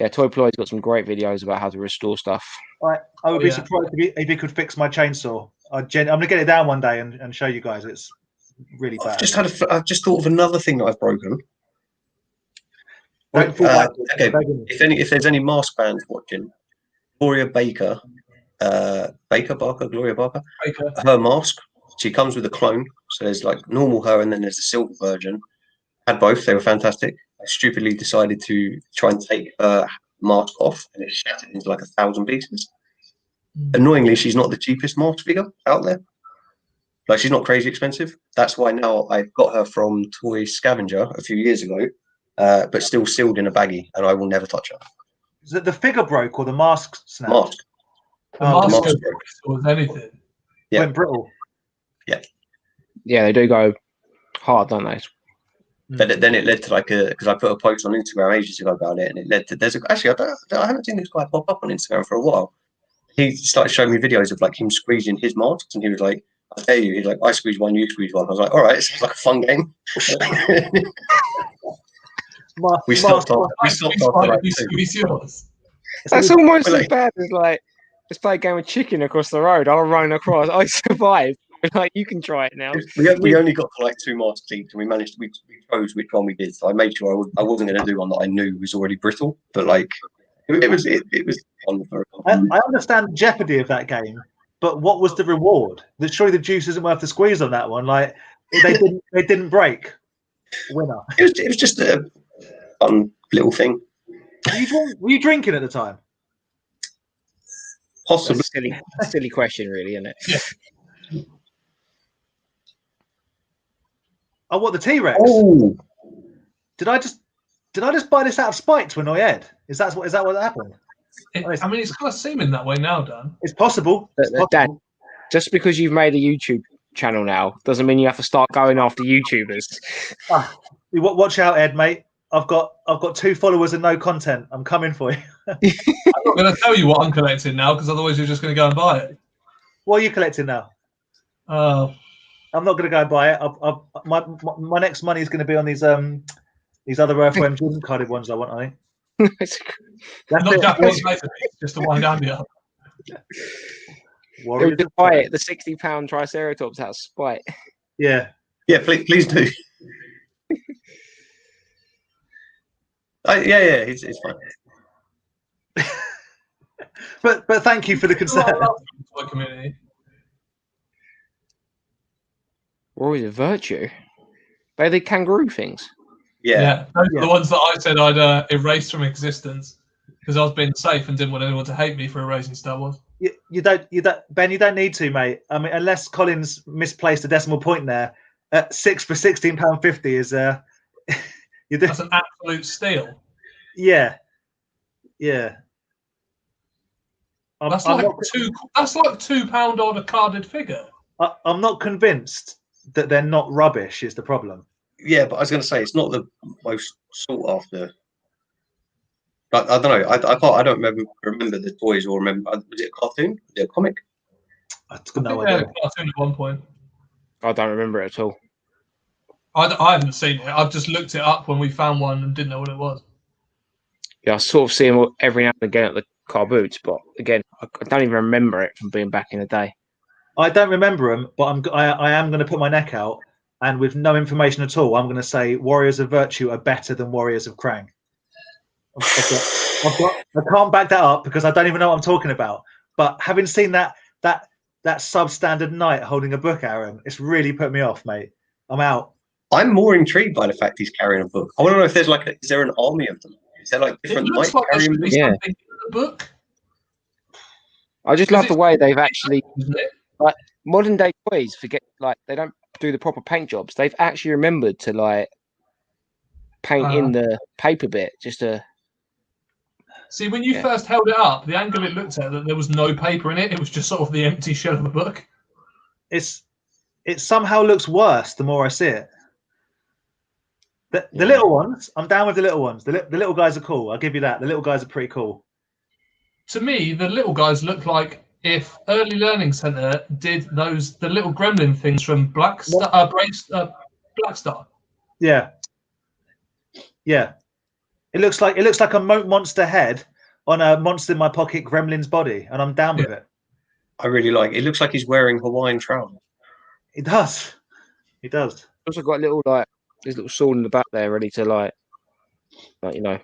Toy Ploy's got some great videos about how to restore stuff. I would be surprised if he could fix my chainsaw. I'm going to get it down one day and show you guys. It's really bad. I've just thought of another thing that I've broken. Okay. If there's any mask fans watching, Gloria Barker, her mask, she comes with a clone. So there's like normal her, and then there's the silver version. Had both; they were fantastic. I stupidly decided to try and take her mask off, and it shattered into like 1,000 pieces. Annoyingly, she's not the cheapest mask figure out there. Like, she's not crazy expensive. That's why now I've got her from Toy Scavenger a few years ago. But still sealed in a baggie, and I will never touch her. Is it the figure broke or the mask snapped? Mask. The mask goes with anything. Yeah. Went brittle. Yeah. Yeah, they do go hard, don't they? But then it led to because I put a post on Instagram ages ago about it, and it led to I haven't seen this guy pop up on Instagram for a while. He started showing me videos of like him squeezing his masks, and he was like, "I dare you." He's like, "I squeeze one, you squeeze one." I was like, "All right, it's like a fun game." We stopped after like two. That's almost as bad as like let's play a game of chicken across the road. I'll run across. I survived. Like, you can try it now. We only got to like 2 masks each, and we chose which one we did. So I made sure I wasn't going to do one that I knew was already brittle. But like it was fun for I understand the jeopardy of that game, but what was the reward? Surely the juice isn't worth the squeeze on that one. Like they didn't break. Winner. It was just a fun little thing. Were you drinking at the time? Possibly. Silly question, really, isn't it? Yeah. Oh, what, the T-Rex? Oh. Did I just buy this out of spite to annoy Ed? Is that what happened? I mean, it's kind of seeming that way now, Dan. It's possible. Dan, just because you've made a YouTube channel now doesn't mean you have to start going after YouTubers. Watch out, Ed, mate. I've got 2 followers and no content. I'm coming for you. I'm not going to tell you what I'm collecting now, because otherwise you're just going to go and buy it. What are you collecting now? I'm not going to go and buy it. My next money is going to be on these other Earthworm Jim carded ones I want, I think. Not Japanese laser piece, just to wind down the other. Just buy it, the £60 Triceratops out of spite. Yeah. Yeah, please do. It's fine. but thank you for the concern. Community. Or is it Virtue? They're the kangaroo things. Yeah. Those are the ones that I said I'd erase from existence because I was being safe and didn't want anyone to hate me for erasing Star Wars. You don't, Ben. You don't need to, mate. I mean, unless Collins misplaced a decimal point there, 6 for £16.50 is you do. That's an absolute steal. Yeah. That's like £2 on a carded figure. I'm not convinced that they're not rubbish. Is the problem? Yeah, but I was going to say it's not the most sought after. But I don't know. I don't remember the toys or remember. Was it a cartoon? Was it a comic? I got no They had idea. a cartoon at one point. I don't remember it at all. I haven't seen it. I've just looked it up when we found one and didn't know what it was. Yeah, I sort of see them every now and again at the car boots, but again, I don't even remember it from being back in the day. I don't remember them, but I am going to put my neck out, and with no information at all, I'm going to say Warriors of Virtue are better than Warriors of Krang. I can't back that up because I don't even know what I'm talking about. But having seen that substandard knight holding a book, Aaron, it's really put me off, mate. I'm out. I'm more intrigued by the fact he's carrying a book. I want to know if there's is there an army of them? Is there like different knights carrying books? Yeah. In the book. I just love the way they've actually, like, modern day toys forget, like, they don't do the proper paint jobs. They've actually remembered to like paint in the paper bit just to. See, when you first held it up, the angle it looked at, that there was no paper in it. It was just sort of the empty shell of a book. It somehow looks worse the more I see it. The little ones, I'm down with the little ones. The little guys are cool. I'll give you that. The little guys are pretty cool. To me, the little guys look like if Early Learning Center did the little gremlin things from Black Star. Yeah. It looks like a monster head on a monster in my pocket gremlin's body, and I'm down with it. I really like it. It looks like he's wearing Hawaiian trousers. It does. It does. Also got little his little sword in the back there, ready to like you know.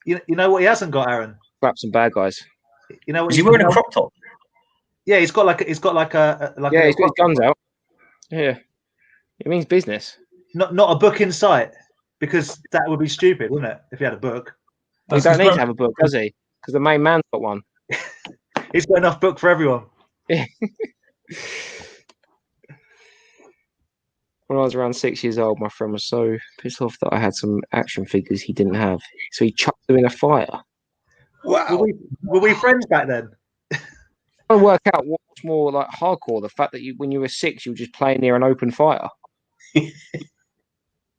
You know what he hasn't got, Aaron? Slap some bad guys. You know what? Is he wearing a crop top? Yeah, he's got like a he's got his guns out. Yeah, it means business. Not a book in sight, because that would be stupid, wouldn't it? If he had a book. He don't need to have a book, does he? Because the main man's got one. He's got enough book for everyone. When I was around 6 years old, my friend was so pissed off that I had some action figures he didn't have. So he chucked them in a fire. Wow. Were we friends back then? I want to work out what's more like hardcore, the fact that when you were 6, you were just playing near an open fire.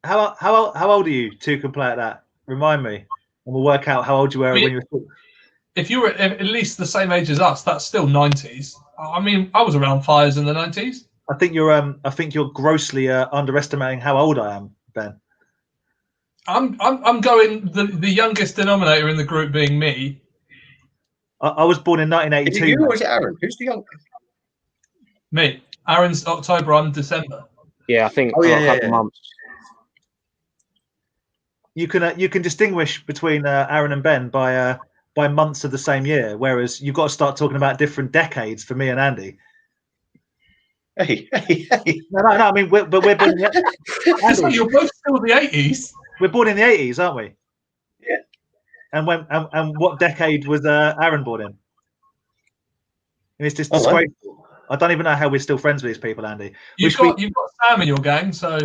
How old are you? Two can play at that. Remind me, and we'll work out how old you were when you were 6. If you were at least the same age as us, that's still 90s. I mean, I was around fires in the 90s. I think you're grossly underestimating how old I am, Ben. I'm going the youngest denominator in the group being me. I was born in 1982. Is it you or is it Aaron? Who's the youngest? Me. Aaron's October. I'm December. Yeah, I think a couple months. You can distinguish between Aaron and Ben by months of the same year, whereas you've got to start talking about different decades for me and Andy. Hey. No. I mean, we're born. Andy, you're both still the 80s. We're born in the 80s, aren't we? Yeah. And what decade was Aaron born in? And it's just disgraceful. I don't even know how we're still friends with these people, Andy. You've got Sam in your gang, so.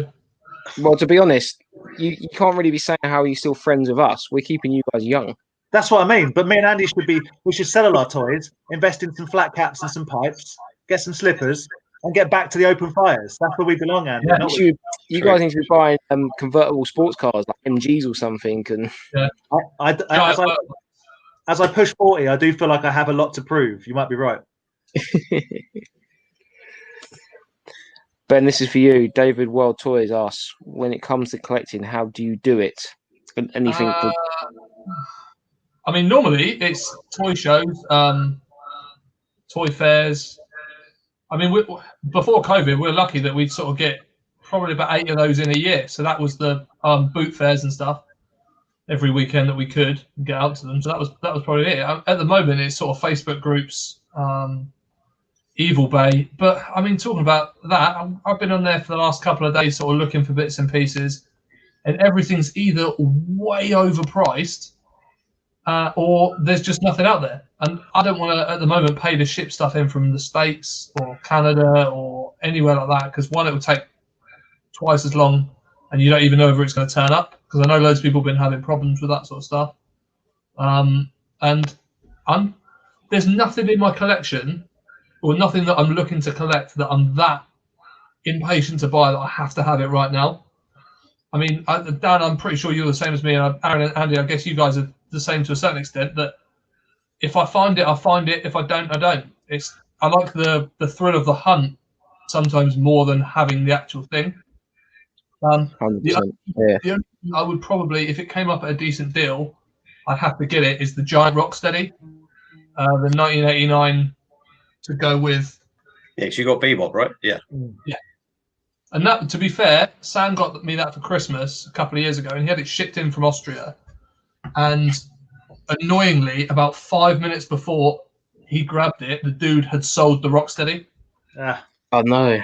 Well, to be honest, you can't really be saying how you're still friends with us. We're keeping you guys young. That's what I mean. But me and Andy should sell all our toys, invest in some flat caps and some pipes, get some slippers, and get back to the open fires. That's where we belong, Andy. Yeah, you guys need to be buying convertible sports cars like MGs or something. And as I push 40, I do feel like I have a lot to prove. You might be right. Ben, this is for you. David World Toys asks, when it comes to collecting, how do you do it? Anything? I mean, normally it's toy shows, toy fairs. I mean, before COVID, we're lucky that we'd sort of get probably about 8 of those in a year. So that was the boot fairs and stuff every weekend that we could get out to them. So that was probably it. At the moment, it's sort of Facebook groups, Evil Bay. But I mean, talking about that, I've been on there for the last couple of days, sort of looking for bits and pieces. and everything's either way overpriced or there's just nothing out there. And I don't want to, at the moment, pay to ship stuff in from the States or Canada or anywhere like that, because one, it would take twice as long, and you don't even know if it's going to turn up, because I know loads of people have been having problems with that sort of stuff. And there's nothing in my collection, or nothing that I'm looking to collect, that I'm that impatient to buy that I have to have it right now. I mean, Dan, I'm pretty sure you're the same as me, and Aaron and Andy, I guess you guys are the same to a certain extent, that if I find it, I find it. If I don't, I don't. I like the thrill of the hunt sometimes more than having the actual thing. 100%. The only thing I would probably, if it came up at a decent deal, I'd have to get it, is the giant Rocksteady, the 1989 to go with. Yeah, because you got Bebop, right? Yeah. Yeah. And that, to be fair, Sam got me that for Christmas a couple of years ago, and he had it shipped in from Austria. And annoyingly, about 5 minutes before he grabbed it, the dude had sold the Rocksteady. Oh no.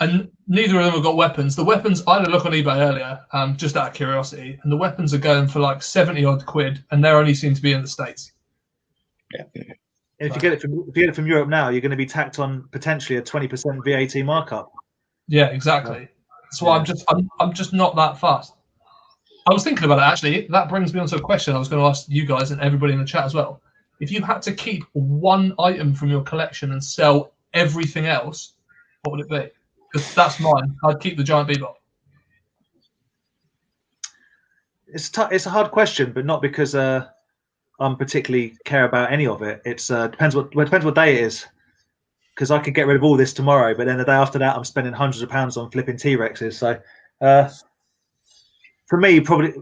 And neither of them have got weapons. The weapons, I had a look on eBay earlier, just out of curiosity, and the weapons are going for like 70 odd quid, and they only seem to be in the States. Yeah. If you get it from Europe now, you're going to be tacked on potentially a 20% VAT markup. Yeah, exactly. That's why I'm just not that fast. I was thinking about it, actually. That brings me on to a question I was going to ask you guys and everybody in the chat as well. If you had to keep one item from your collection and sell everything else, what would it be? Because that's mine. I'd keep the giant Bebop. It's a hard question, but not because I'm particularly care about any of it. It's depends what day it is. Because I could get rid of all this tomorrow, but then the day after that, I'm spending hundreds of pounds on flipping T-Rexes. So, for me, probably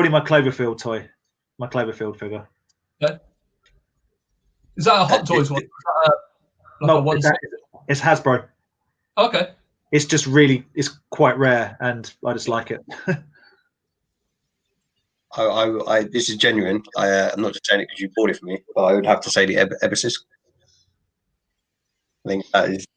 my Cloverfield toy, my Cloverfield figure. Okay. Is that a Hot Toys one? No, it's Hasbro. Okay. It's just it's quite rare, and I just like it. This is genuine. I'm not just saying it because you bought it for me, but I would have to say the Ebesis. I think that is.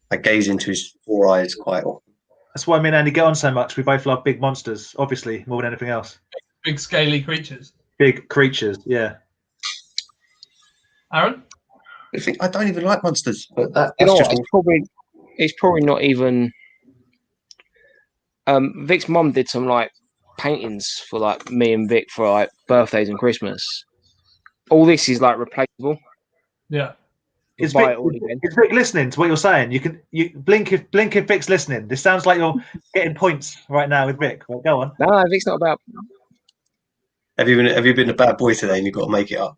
I gaze into his 4 eyes quite often. That's why me and Andy get on so much. We both love big monsters, obviously, more than anything else. Big scaly creatures. Big creatures, yeah. Aaron? I don't even like monsters, but that's just it's probably not even. Vic's mum did some like paintings for like me and Vic for like birthdays and Christmas. All this is like replaceable. Yeah. Is Vic listening to what you're saying? You blink if Vic's listening. This sounds like you're getting points right now with Vic. Well, go on. No, Vic's not about. Have you been a bad boy today and you've got to make it up?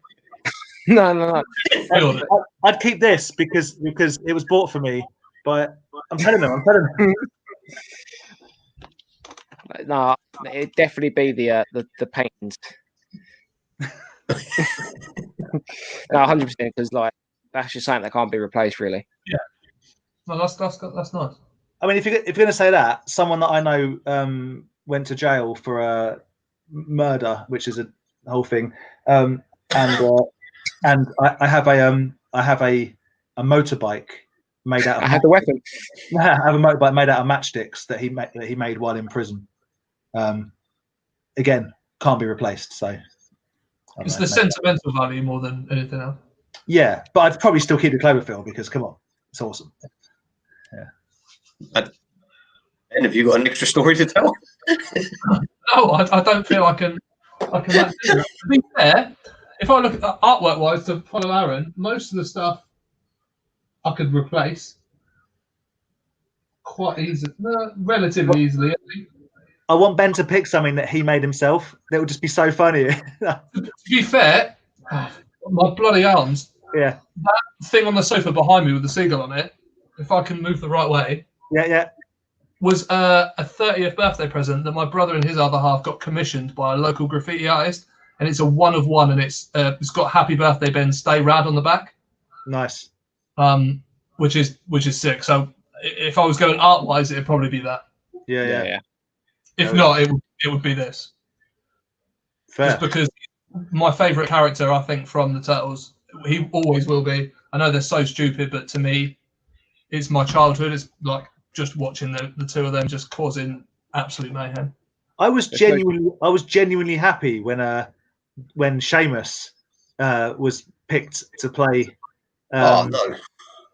No. I'd keep this because it was bought for me. But I'm telling them. No, it'd definitely be the paintings. No, 100%, because like that's just something that can't be replaced, really. Yeah. No, that's nice. I mean, if you're going to say that, someone that I know went to jail for a murder, which is a whole thing, and I have a motorbike made out of. I had the weapon. I have a motorbike made out of matchsticks that he made while in prison. Again, can't be replaced. So it's the sentimental value more than anything else. Yeah, but I'd probably still keep the Cloverfield because, come on, it's awesome. Yeah. And have you got an extra story to tell? No, I don't feel I can. To be fair, if I look at artwork wise to follow Aaron, most of the stuff I could replace quite easily, relatively easily. I want Ben to pick something that he made himself. That would just be so funny. To be fair, my bloody arms. Yeah. That thing on the sofa behind me with the seagull on it, if I can move the right way. Yeah. Was a 30th birthday present that my brother and his other half got commissioned by a local graffiti artist, and it's a 1 of 1, and it's got "Happy Birthday Ben, Stay Rad" on the back. Nice. Which is sick. So if I was going art wise, it'd probably be that. Yeah. If not, it would be this. Fair. Just because my favourite character, I think, from the Turtles, he always will be. I know they're so stupid, but to me, it's my childhood. It's like just watching the two of them just causing absolute mayhem. I was genuinely happy when Sheamus was picked to play. Oh no!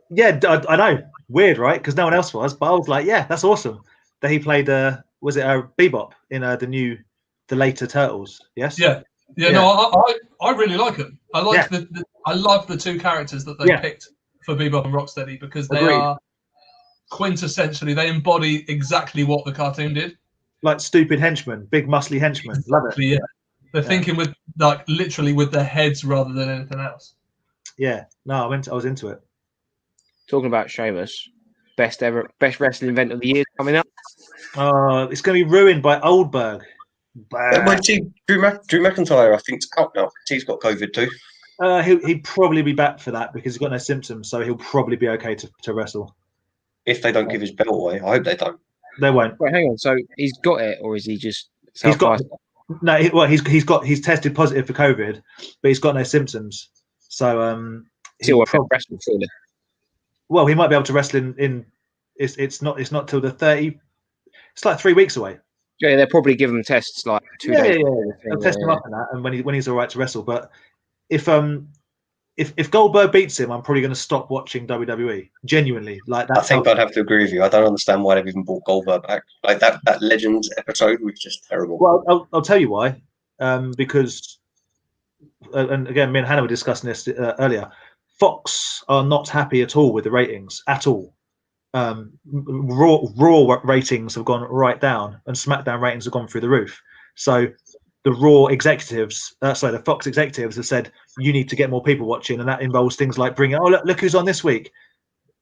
Yeah, I know. Weird, right? Because no one else was. But I was like, yeah, that's awesome that he played. Was it Bebop in the later Turtles? Yes. Yeah. No, I really like them. I like I love the two characters that they picked for Bebop and Rocksteady because they are quintessentially, they embody exactly what the cartoon did. Like stupid henchmen, big muscly henchmen. Love it. Yeah. They're thinking with literally with their heads rather than anything else. Yeah. No, I was into it. Talking about Sheamus, best wrestling event of the year coming up. It's going to be ruined by Oldberg. Wait, see, Drew McIntyre, I think, is out now. He's got COVID too. He'd probably be back for that because he's got no symptoms, so he'll probably be okay to wrestle. If they don't give his belt away, I hope they don't. They won't. Wait, hang on. So he's got it, or is he just? He's tested positive for COVID, but he's got no symptoms. So he'll wrestle fully. Well, he might be able to wrestle in. It's not till the 30. It's like 3 weeks away. Yeah, they'll probably give him tests like 2 days. They'll test him up on that, and when he's all right to wrestle. But if Goldberg beats him, I'm probably going to stop watching WWE. Genuinely, like that. I think I'd have to agree with you. I don't understand why they've even brought Goldberg back. Like that Legends episode was just terrible. Well, I'll tell you why. Because, and again, me and Hannah were discussing this earlier. Fox are not happy at all with the ratings at all. Raw ratings have gone right down, and SmackDown ratings have gone through the roof. So the the Fox executives have said you need to get more people watching, and that involves things like bringing. Oh, look who's on this week.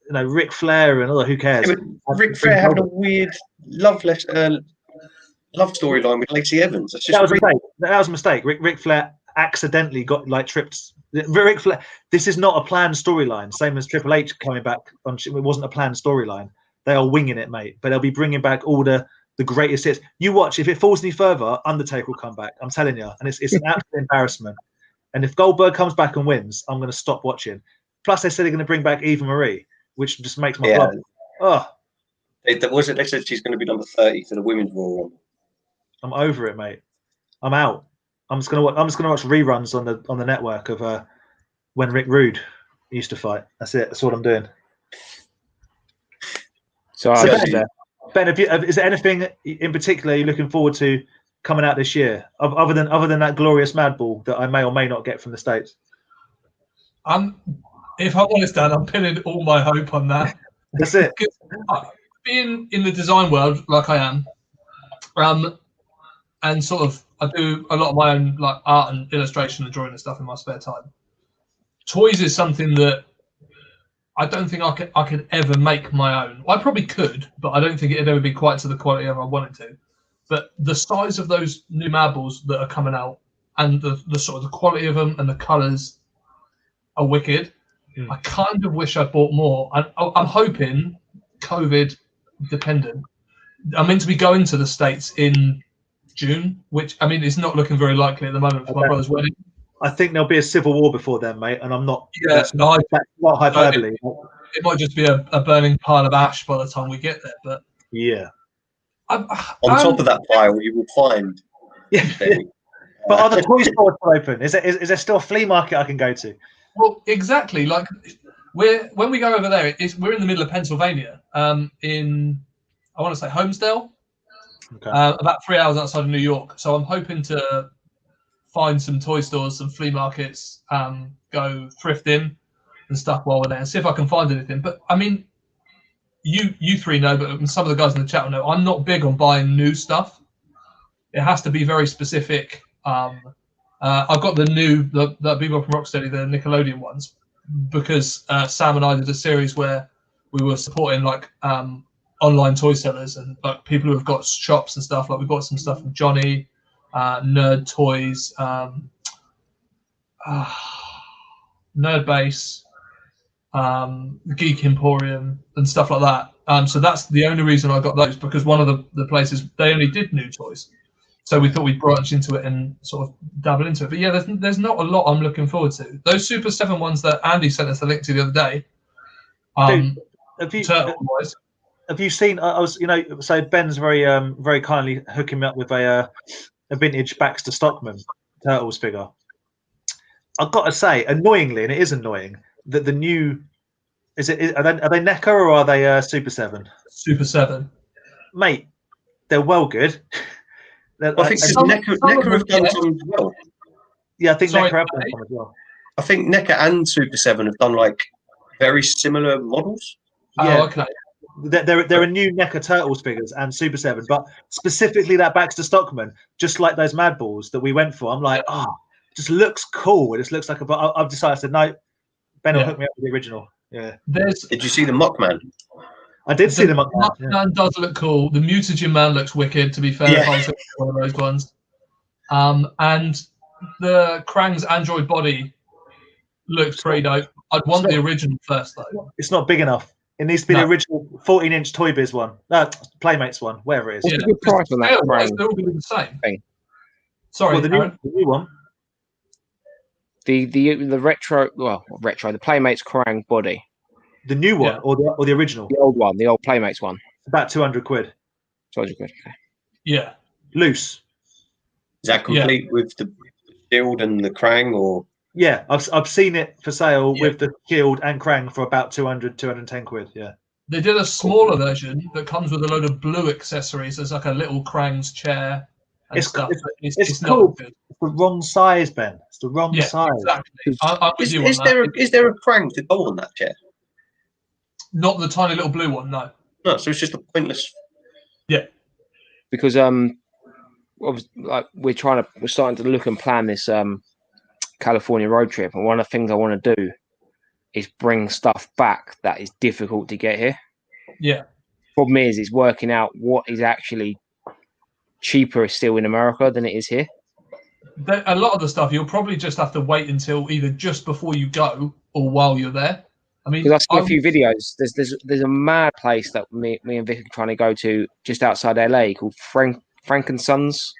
You know, Ric Flair and who cares? Yeah, Ric Flair having a weird love storyline with Lacey Evans. That was a mistake. Ric Flair accidentally got tripped. Ric Flair. This is not a planned storyline. Same as Triple H coming back on. It wasn't a planned storyline. They are winging it, mate. But they'll be bringing back all the greatest hits. You watch. If it falls any further, Undertaker will come back. I'm telling you, and it's an absolute embarrassment. And if Goldberg comes back and wins, I'm going to stop watching. Plus, they said they're going to bring back Eva Marie, which just makes my blood. Oh, they said she's going to be number 30 for the Women's Royal Rumble. I'm over it, mate. I'm out. I'm just gonna watch reruns on the network of when Rick Rude used to fight. That's it. That's what I'm doing. So Ben, is there anything in particular you're looking forward to coming out this year, other than that glorious Mad Ball that I may or may not get from the States? If I'm honest, Dan, I'm pinning all my hope on that. That's it. Being in the design world like I am, and sort of I do a lot of my own like art and illustration and drawing and stuff in my spare time. Toys is something that I don't think I could ever make my own. I probably could, but I don't think it'd ever be quite to the quality of I want it to. But the size of those new Mad Balls that are coming out and the sort of the quality of them and the colours are wicked. I kind of wish I bought more. I'm hoping, COVID dependent, I'm meant to be going to the States in June, which I mean, it's not looking very likely at the moment for my brother's wedding. I think there'll be a civil war before then, mate, and I'm not. Yeah, that's not hyperbole. It might just be a burning pile of ash by the time we get there. But yeah, on top of that pile, you will find. Yeah, but are the toy stores still open? Is there still a flea market I can go to? Well, exactly. Like when we go over there, we're in the middle of Pennsylvania, in I want to say Homesdale, about 3 hours outside of New York. So I'm hoping to find some toy stores, some flea markets, go thrifting and stuff while we're there, and see if I can find anything. But I mean, you three know, but some of the guys in the chat will know, I'm not big on buying new stuff. It has to be very specific. I've got the Bebop and Rocksteady, the Nickelodeon ones, because Sam and I did a series where we were supporting like online toy sellers and like people who have got shops and stuff. Like we bought some stuff from Johnny, Nerd Toys, Nerd Base, Geek Emporium, and stuff like that. So that's the only reason I got those, because one of the places they only did new toys. So we thought we'd branch into it and sort of dabble into it. But yeah, there's not a lot I'm looking forward to. Those Super 7 ones that Andy sent us the link to the other day, Dude, have you seen? I was, so Ben's very kindly hooking me up with a vintage Baxter Stockman Turtles figure. I've got to say, annoyingly, and it is annoying that the new are they NECA or are they Super 7? Super 7. Mate, they're well good. I think NECA have done some well. Yeah, I think NECA have done some as well. I think NECA and Super 7 have done like very similar models. Yeah. Oh, okay. There are new NECA Turtles figures and Super 7, but specifically that Baxter Stockman, just like those Mad Balls that we went for. I'm like, it just looks cool. It just looks like but I've decided, I said, no, Ben will hook me up with the original. Yeah. Did you see the Muckman? I did see the Muckman. Muckman does look cool. The Mutagen Man looks wicked, to be fair. Yeah. I was one of those ones. And the Krang's android body looks pretty dope. I'd want the original first, though. It's not big enough. It needs to be the original 14-inch Toy Biz one. Playmates one, wherever it is. What's the good price on that Krang? They're all going to be the same. Thing. Sorry, the new one. The retro, the Playmates Krang body. The new one or the original? The old one, the old Playmates one. About 200 quid. 200 quid. Okay. Yeah. Loose. Is that complete with the shield and the Krang, or? Yeah, I've seen it for sale with the shield and Krang for about 210 quid. Yeah. They did a smaller version that comes with a load of blue accessories. There's like a little Krang's chair and stuff. It's cool. Not good. It's the wrong size, Ben. It's the wrong size. Exactly. I'm with you on that. Is there a Krang to go on that chair? Not the tiny little blue one, no. No, so it's just a pointless. Yeah. Because like we're starting to look and plan this California road trip, and one of the things I want to do is bring stuff back that is difficult to get here. Yeah. Problem is, it's working out what is actually cheaper still in America than it is here. A lot of the stuff you'll probably just have to wait until either just before you go or while you're there. I mean, because I see a few videos. There's a mad place that me and Vic are trying to go to just outside LA called Frank and Sons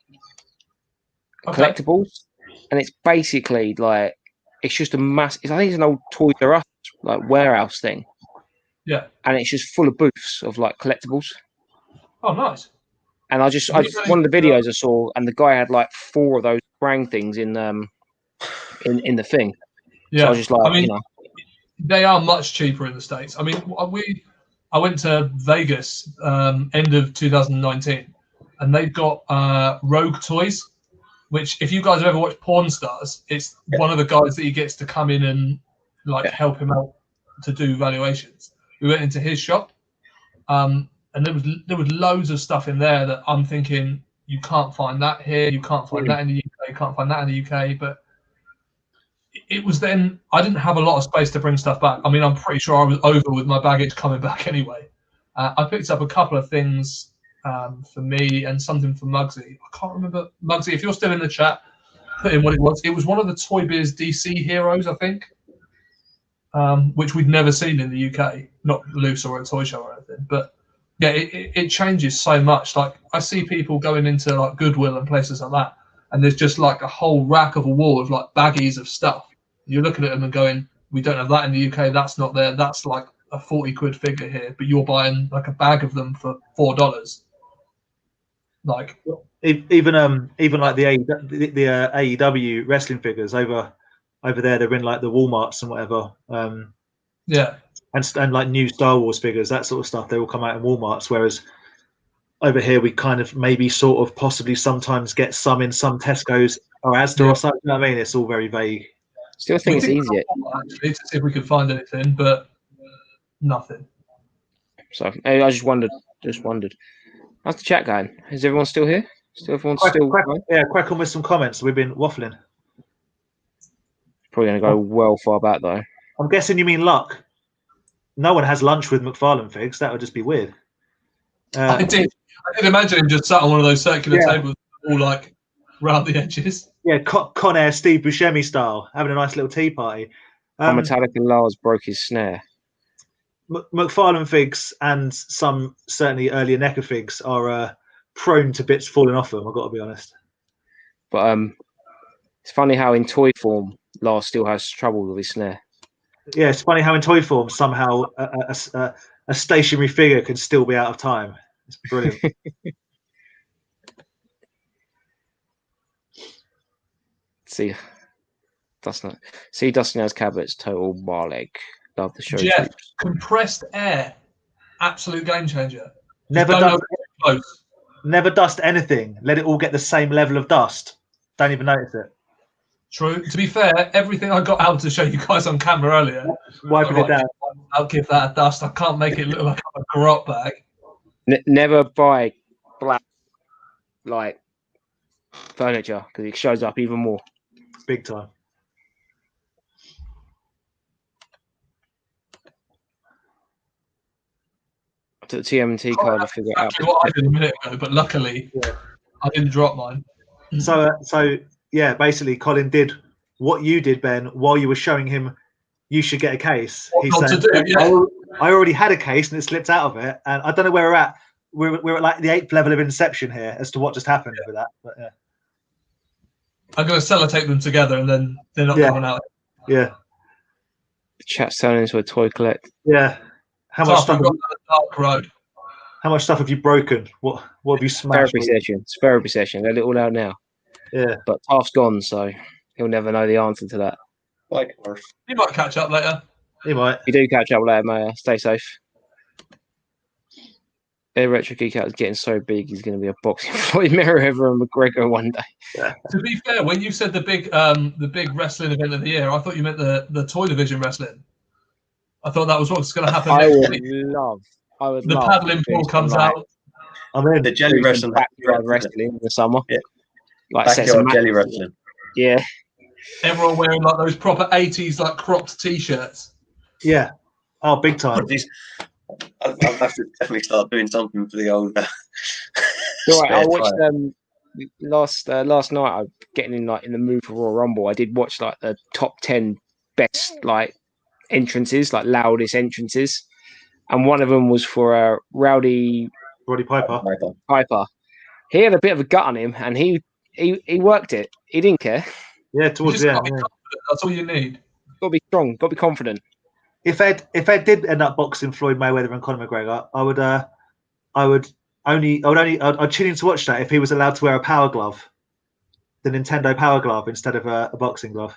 Collectibles, and it's basically like it's just a mass. I think it's an old Toys R Us like warehouse thing. Yeah, and it's just full of booths of like collectibles. Oh, nice. And I just one of the videos I saw, and the guy had like 4 of those Krang things in the thing. Yeah, so I was just like, I mean, they are much cheaper in the States. I mean, I went to Vegas end of 2019, and they've got Rogue Toys, which if you guys have ever watched Pawn Stars, it's one of the guys that he gets to come in and like help him out to do valuations. We went into his shop, and there was loads of stuff in there that I'm thinking you can't find that here, you can't find that in the UK, you can't find that in the UK. But it was then I didn't have a lot of space to bring stuff back. I mean, I'm pretty sure I was over with my baggage coming back anyway. I picked up a couple of things for me and something for Bugsy. I can't remember. Bugsy, if you're still in the chat, put in what it was. It was one of the Toy Biz DC heroes, I think, which we'd never seen in the UK, not loose or a toy show or anything. But yeah, it changes so much. Like I see people going into like Goodwill and places like that, and there's just like a whole rack of a wall of like baggies of stuff. You're looking at them and going, we don't have that in the UK. That's not there. That's like a 40 quid figure here, but you're buying like a bag of them for $4. Like even like the AEW wrestling figures over there, they're in like the Walmarts and whatever. Yeah. And like new Star Wars figures, that sort of stuff, they will come out in Walmarts. Whereas over here, we kind of maybe sort of possibly sometimes get some in some Tesco's or Asda or something. You know what I mean? It's all very vague. Still think it's easier. Actually, to see if we could find anything, but nothing. So I just wondered. How's the chat going? Is everyone still here? Crack on with some comments. We've been waffling. Probably going to go well far back though. I'm guessing you mean luck. No one has lunch with McFarlane figs. That would just be weird. I did imagine him just sat on one of those circular tables, all like round the edges. Yeah, Con Air, Steve Buscemi style, having a nice little tea party. Metallica Lars broke his snare. McFarlane figs and some certainly earlier NECA figs are prone to bits falling off them. I've got to be honest. But it's funny how in toy form Lars still has trouble with his snare. Yeah, it's funny how in toy form somehow a stationary figure can still be out of time. It's brilliant. See Dustin has Cabot's total Marleg. Love the show. Jeff, compressed air, absolute game changer. Never Don't dust, go close. never dust anything. Let it all get the same level of dust. Don't even notice it. True. To be fair, everything I got out to show you guys on camera earlier, Wiping it down. I'll give that a dust. I can't make it look like I'm a grot bag. Never buy black like furniture because it shows up even more. Big time. I took the TMNT card to figure it out. Exactly what I did a minute ago, but luckily I didn't drop mine. So yeah, basically, Colin did what you did, Ben, while you were showing him you should get a case. What He not said, to do, yeah. I already had a case and it slipped out of it, and I don't know where we're at. We're at like the 8th level of Inception here as to what just happened with that. But yeah. I'm going to sellotape them together and then they're not coming out. Yeah. The chat's turning into a toy collect. Yeah. How much stuff? Dark road. How much stuff have you broken? What have you smashed? Therapy session. It's therapy session. Let it all out now. Yeah. But Taft's gone, so he'll never know the answer to that. Like Earth. You might catch up later. You might. If you do catch up later, Maya, stay safe. Their Retro Geek Out is getting so big, he's going to be a boxing Floyd Mayweather and McGregor one day. Yeah. To be fair, when you said the big wrestling event of the year, I thought you meant the toy division wrestling. I thought that was what's going to happen next week. I would the love paddling pool comes out. I mean, The jelly wrestling. backyard wrestling in the summer. Yeah. Like sets Backyard of jelly matches. wrestling. Yeah. Everyone wearing like those proper 80s like cropped t-shirts. yeah. Oh, big time. I'll have to definitely start doing something for the old. So I spare watched time. last night. I'm getting in the mood for Royal Rumble. I did watch like the top 10 best like entrances, like loudest entrances, and one of them was for Roddy Piper. Piper. He had a bit of a gut on him, and he worked it. He didn't care. Yeah, towards You the just end. gotta be Yeah. confident. That's all you need. Got to be strong. Got to be confident. If Ed did end up boxing Floyd Mayweather and Conor McGregor, I'd tune in to watch that if he was allowed to wear a power glove, the Nintendo power glove instead of a boxing glove.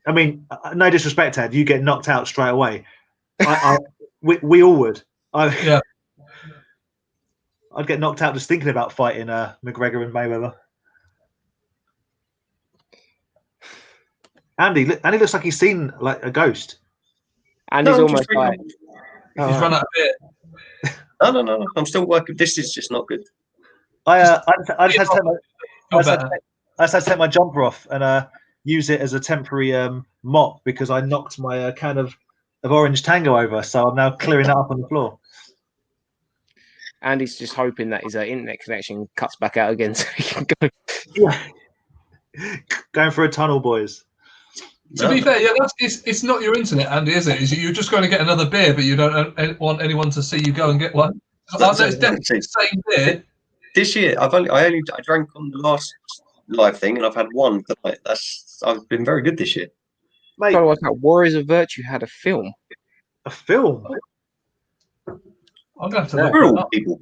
I mean, no disrespect, Ed, you get knocked out straight away. We all would. Yeah. I'd get knocked out just thinking about fighting McGregor and Mayweather. Andy looks like he's seen like a ghost. And he's almost like He's run out of bit. No. I'm still working. This is just not good. I just had to take my Feel I just better. had to take my jumper off and use it as a temporary mop because I knocked my can of orange tango over. So I'm now clearing that up on the floor. and he's just hoping that his internet connection cuts back out again so he can go. Yeah. Going through a tunnel, boys. To be fair, yeah, it's not your internet, Andy, is it? You're just going to get another beer, but you don't want anyone to see you go and get one. It's definitely the same beer. This year, I drank on the last live thing, and I've had one tonight. I've been very good this year. Mate, I was like, Warriors of Virtue had a film. a film. I'm going to have to Yeah. look We're it all up. people.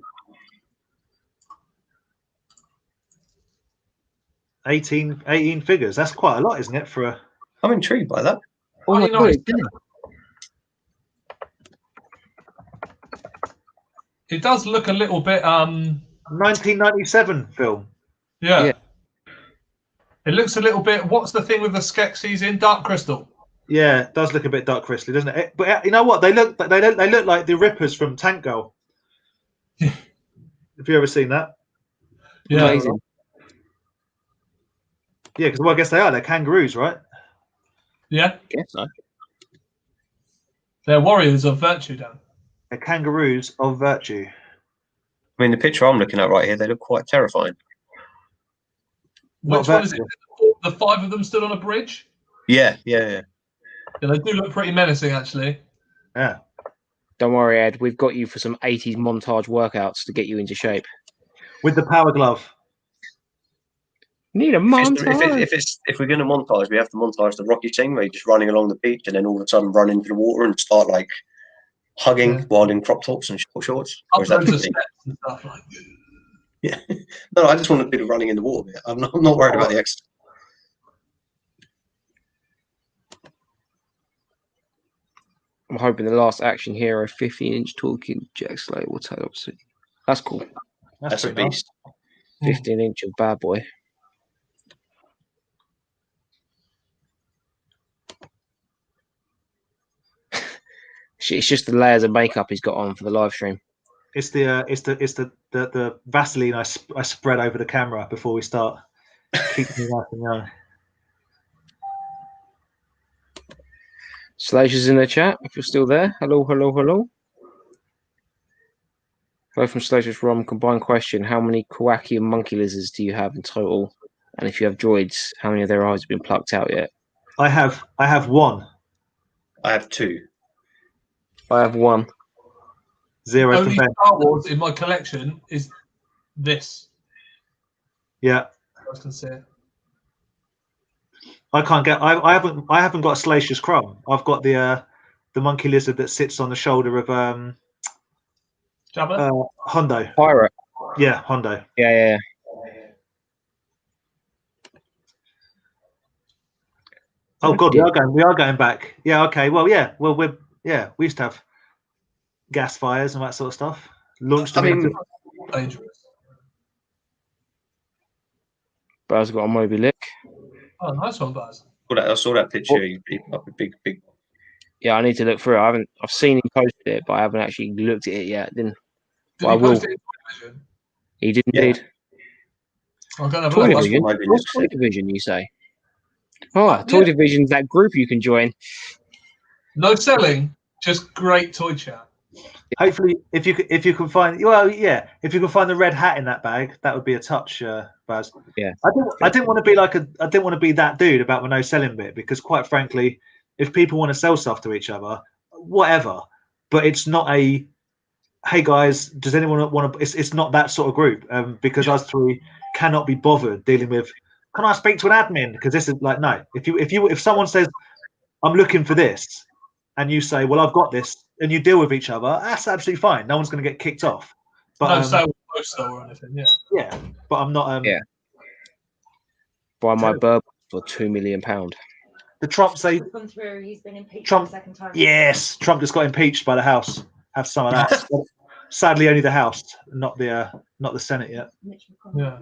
18 figures. That's quite a lot, isn't it? For a I'm intrigued by that. Oh, my you know, God, it's- It does look a little bit 1997 film. yeah. Yeah. It looks a little bit. What's the thing with the Skeks he's in? Dark Crystal. Yeah, it does look a bit dark crystal, doesn't it? But you know what? They look like the Rippers from Tank Girl. Have you ever seen that? Yeah. Amazing. Yeah, because I guess they are. They're kangaroos, right? Yeah. Guess so. They're warriors of virtue, Dan. They're kangaroos of virtue. I mean, the picture I'm looking at right here, they look quite terrifying. Not Which one is it? virtue. The 5 of them stood on a bridge? Yeah. Yeah, they do look pretty menacing, actually. Yeah. Don't worry, Ed. We've got you for some 80s montage workouts to get you into shape. With the power glove. Need a montage. If we're going to montage, we have to montage the Rocky scene where you're just running along the beach and then all of a sudden run into the water and start like hugging Yeah. while in crop tops and short shorts? Or is that Uploads of just me? steps and stuff like. Yeah. No, I just want a bit of running in the water. I'm not worried about the extra. I'm hoping the last action hero 15-inch talking Jack Slater will take opposite. That's cool. That's a pretty nice. beast. 15-inch of bad boy. It's just the layers of makeup he's got on for the live stream. It's the Vaseline I spread over the camera before we start. Keep me nice and young. Slashers in the chat, if you're still there. Hello, hello, hello. Hello from Slashers Rom. Combined question: how many Kawaki and monkey lizards do you have in total? And if you have droids, how many of their eyes have been plucked out yet? I have one. I have 2. I have 1. 0 Only from Ben. Star Wars in my collection is this. Yeah. I can see it. I can't get. I haven't got a Slash's Crumb. I've got the monkey lizard that sits on the shoulder of Jabba? Hondo. Pirate. Yeah, Hondo. Yeah. Oh God, we are going back. Yeah. Okay. Well, yeah. Well, we used to have gas fires and that sort of stuff. Launched them into. Dangerous. Buzz got a Moby Lick. Oh, nice one, Buzz. I saw that picture. You up a big. Yeah, I need to look through it. I've seen him post it, but I haven't actually looked at it yet. Did I he will. post it in Toy Division? He did Yeah. indeed. I'm going to have a Toy look. Division. Moby What's Lick. Toy Division, you say? Oh, Toy Division's that group you can join. No selling, just great toy chat. Hopefully, if you can find, if you can find the red hat in that bag, that would be a touch, Baz. Yeah. I didn't want to be I didn't want to be that dude about the no selling bit, because quite frankly, if people want to sell stuff to each other, whatever. But it's not a, hey guys, does anyone want to? It's not that sort of group, because us three cannot be bothered dealing with. Can I speak to an admin? Because this is like, no. If someone says, I'm looking for this, and you say, well, I've got this, and you deal with each other, that's absolutely fine. No one's going to get kicked off. But No sale, or anything. Yeah. yeah, but I'm not. Yeah. Buy my bourbon for £2 million. The Trump say Gone through. He's been impeached Trump. the second time. Yes, Trump just got impeached by the House. Have some of that. Sadly, only the House, not the Senate yet. Yeah.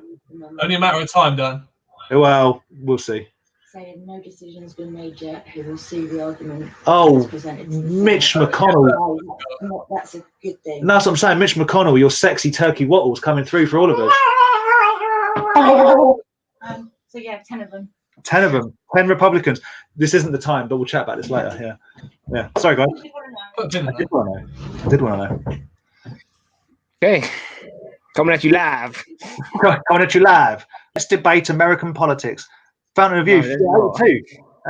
Only a matter of time, Dan. Well, we'll see. Saying no decision's been made yet. He will see the argument. Oh, Presented to the Mitch Senate. McConnell. That's a good thing. That's what I'm saying. Mitch McConnell, your sexy turkey wattles coming through for all of us. So yeah, 10 of them. 10 of them. 10 Republicans. This isn't the time, but we'll chat about this later. Yeah. Sorry, guys. I did want to know. Okay. Coming at you live. Coming at you live. Let's debate American politics. Fountain of Youth. No,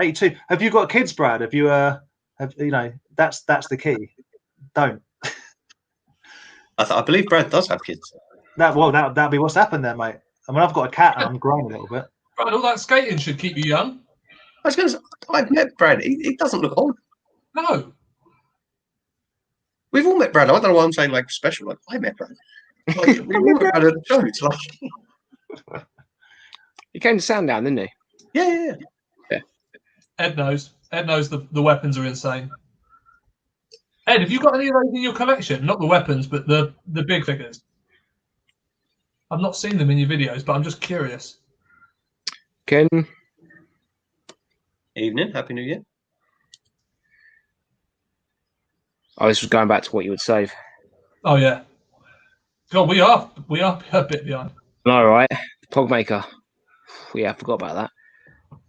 82. Have you got kids, Brad? Have you that's the key. Don't. I believe Brad does have kids. That'd be what's happened there, mate. I mean, I've got a cat and I'm growing a little bit. Brad, all that skating should keep you young. I was going to say, I've met Brad. He doesn't look old. No. We've all met Brad. I don't know why I'm saying like special. Like, I met Brad. Like, we all met Brad at the show. It's like, He came to Sandown, didn't he? yeah. Ed knows. Ed knows the weapons are insane. Ed, have you got any of those in your collection? Not the weapons, but the big figures. I've not seen them in your videos, but I'm just curious. Ken? Evening. Happy New Year. Oh, this was going back to what you would save. Oh yeah. God, we are a bit behind. All right. Pogmaker. Yeah, I forgot about that.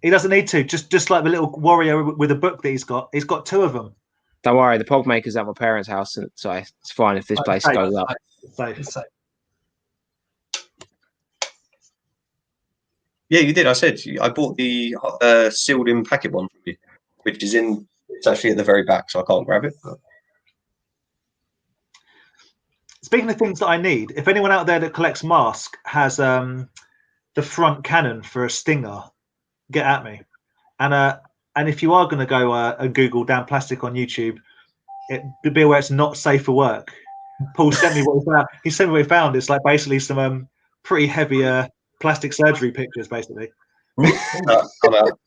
He doesn't need to. Just like the little warrior with a book that he's got. He's got 2 of them. Don't worry, the Pogmaker's at my parents' house, and so it's fine if this place goes up. It's safe. Yeah, you did. I said I bought the sealed in packet one from you, which is in. It's actually at the very back, so I can't grab it. But... Speaking of things that I need, if anyone out there that collects masks has the front cannon for a Stinger, get at me. And if you are going to go and Google Dan Plastic on YouTube, be aware it's not safe for work. Paul sent me what he found. He sent me what he found. It's like basically some pretty heavy plastic surgery pictures, basically. I'm out.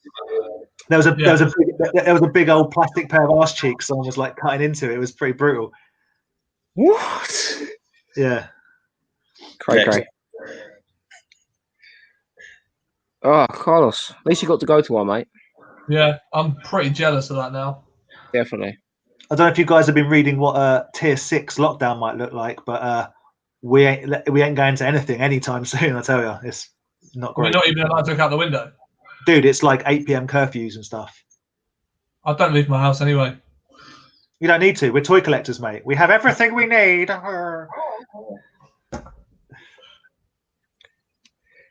There was a big old plastic pair of arse cheeks someone was like cutting into. It was pretty brutal. What? Yeah. Cray. Oh, Carlos. At least you got to go to one, mate. Yeah, I'm pretty jealous of that now. Definitely. I don't know if you guys have been reading what tier 6 lockdown might look like, but we ain't going to anything anytime soon. I tell you, it's not great. We're not even allowed to look out the window. Dude, it's like 8 p.m. curfews and stuff. I don't leave my house anyway. You don't need to. We're toy collectors, mate. We have everything we need.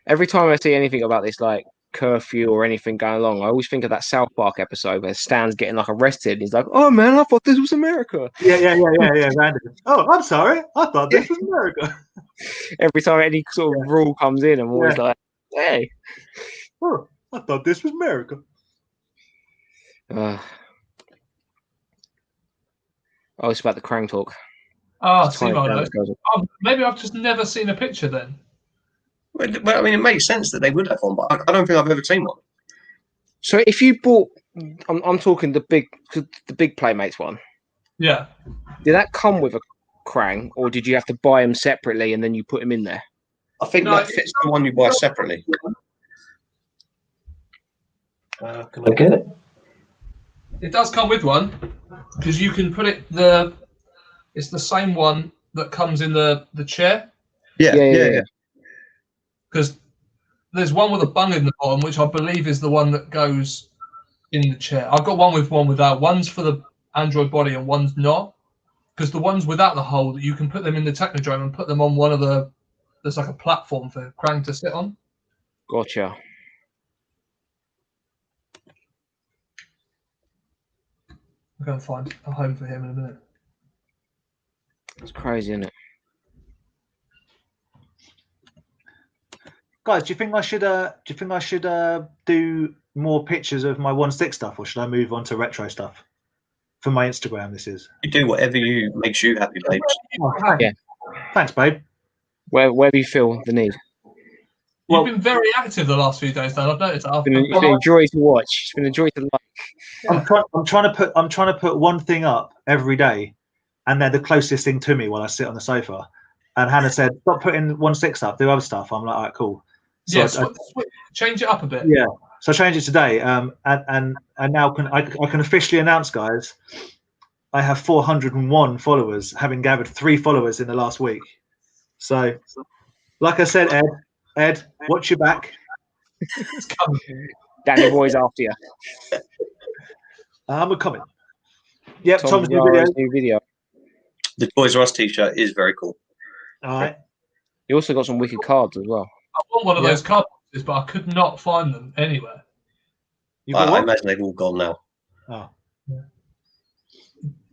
Every time I see anything about this, like curfew or anything going along, I always think of that South Park episode where Stan's getting like arrested. And he's like, "Oh man, I thought this was America." Yeah. Random. Oh, I'm sorry. I thought this was America. Every time any sort of rule comes in, I'm always like, "Hey, oh, I thought this was America." Oh, it's about the Krang talk. Oh, maybe I've just never seen a picture then. Well, I mean, it makes sense that they would have one, but I don't think I've ever seen one. So if you bought, I'm talking the big Playmates one. Yeah. Did that come with a Krang, or did you have to buy them separately and then you put them in there? I think that fits the one you buy separately. Can I get it? It does come with one because you can put it it's the same one that comes in the chair. Yeah. Because there's one with a bung in the bottom, which I believe is the one that goes in the chair. I've got one without. One's for the Android body and one's not. Because the ones without the hole, you can put them in the Technodrome and put them on one of there's like a platform for Krang to sit on. Gotcha. I'm going to find a home for him in a minute. It's crazy, isn't it? Guys, do you think I should do more pictures of my 1/6 stuff, or should I move on to retro stuff for my Instagram? This is. You do whatever makes you happy, babe. Oh, hi. Yeah. Thanks, babe. Where do you feel the need? You've been very active the last few days, Dan. I've noticed. It's been a joy to watch. It's been a joy to like. Yeah. I'm trying to put one thing up every day, and they're the closest thing to me while I sit on the sofa. And Hannah said, "Stop putting 1/6 up. Do other stuff." I'm like, "All right, cool." So yes, change it up a bit. Yeah. So I changed it today, and now I can officially announce, guys, I have 401 followers, having gathered 3 followers in the last week. So, like I said, Ed, watch your back. It's coming. Danny Boy's after you. I'm a comment. Yep, Tom's new video. The Toys R Us t-shirt is very cool. All right. You also got some wicked cards as well. I want one of those card boxes, but I could not find them anywhere. I imagine they've all gone now. Oh. Yeah.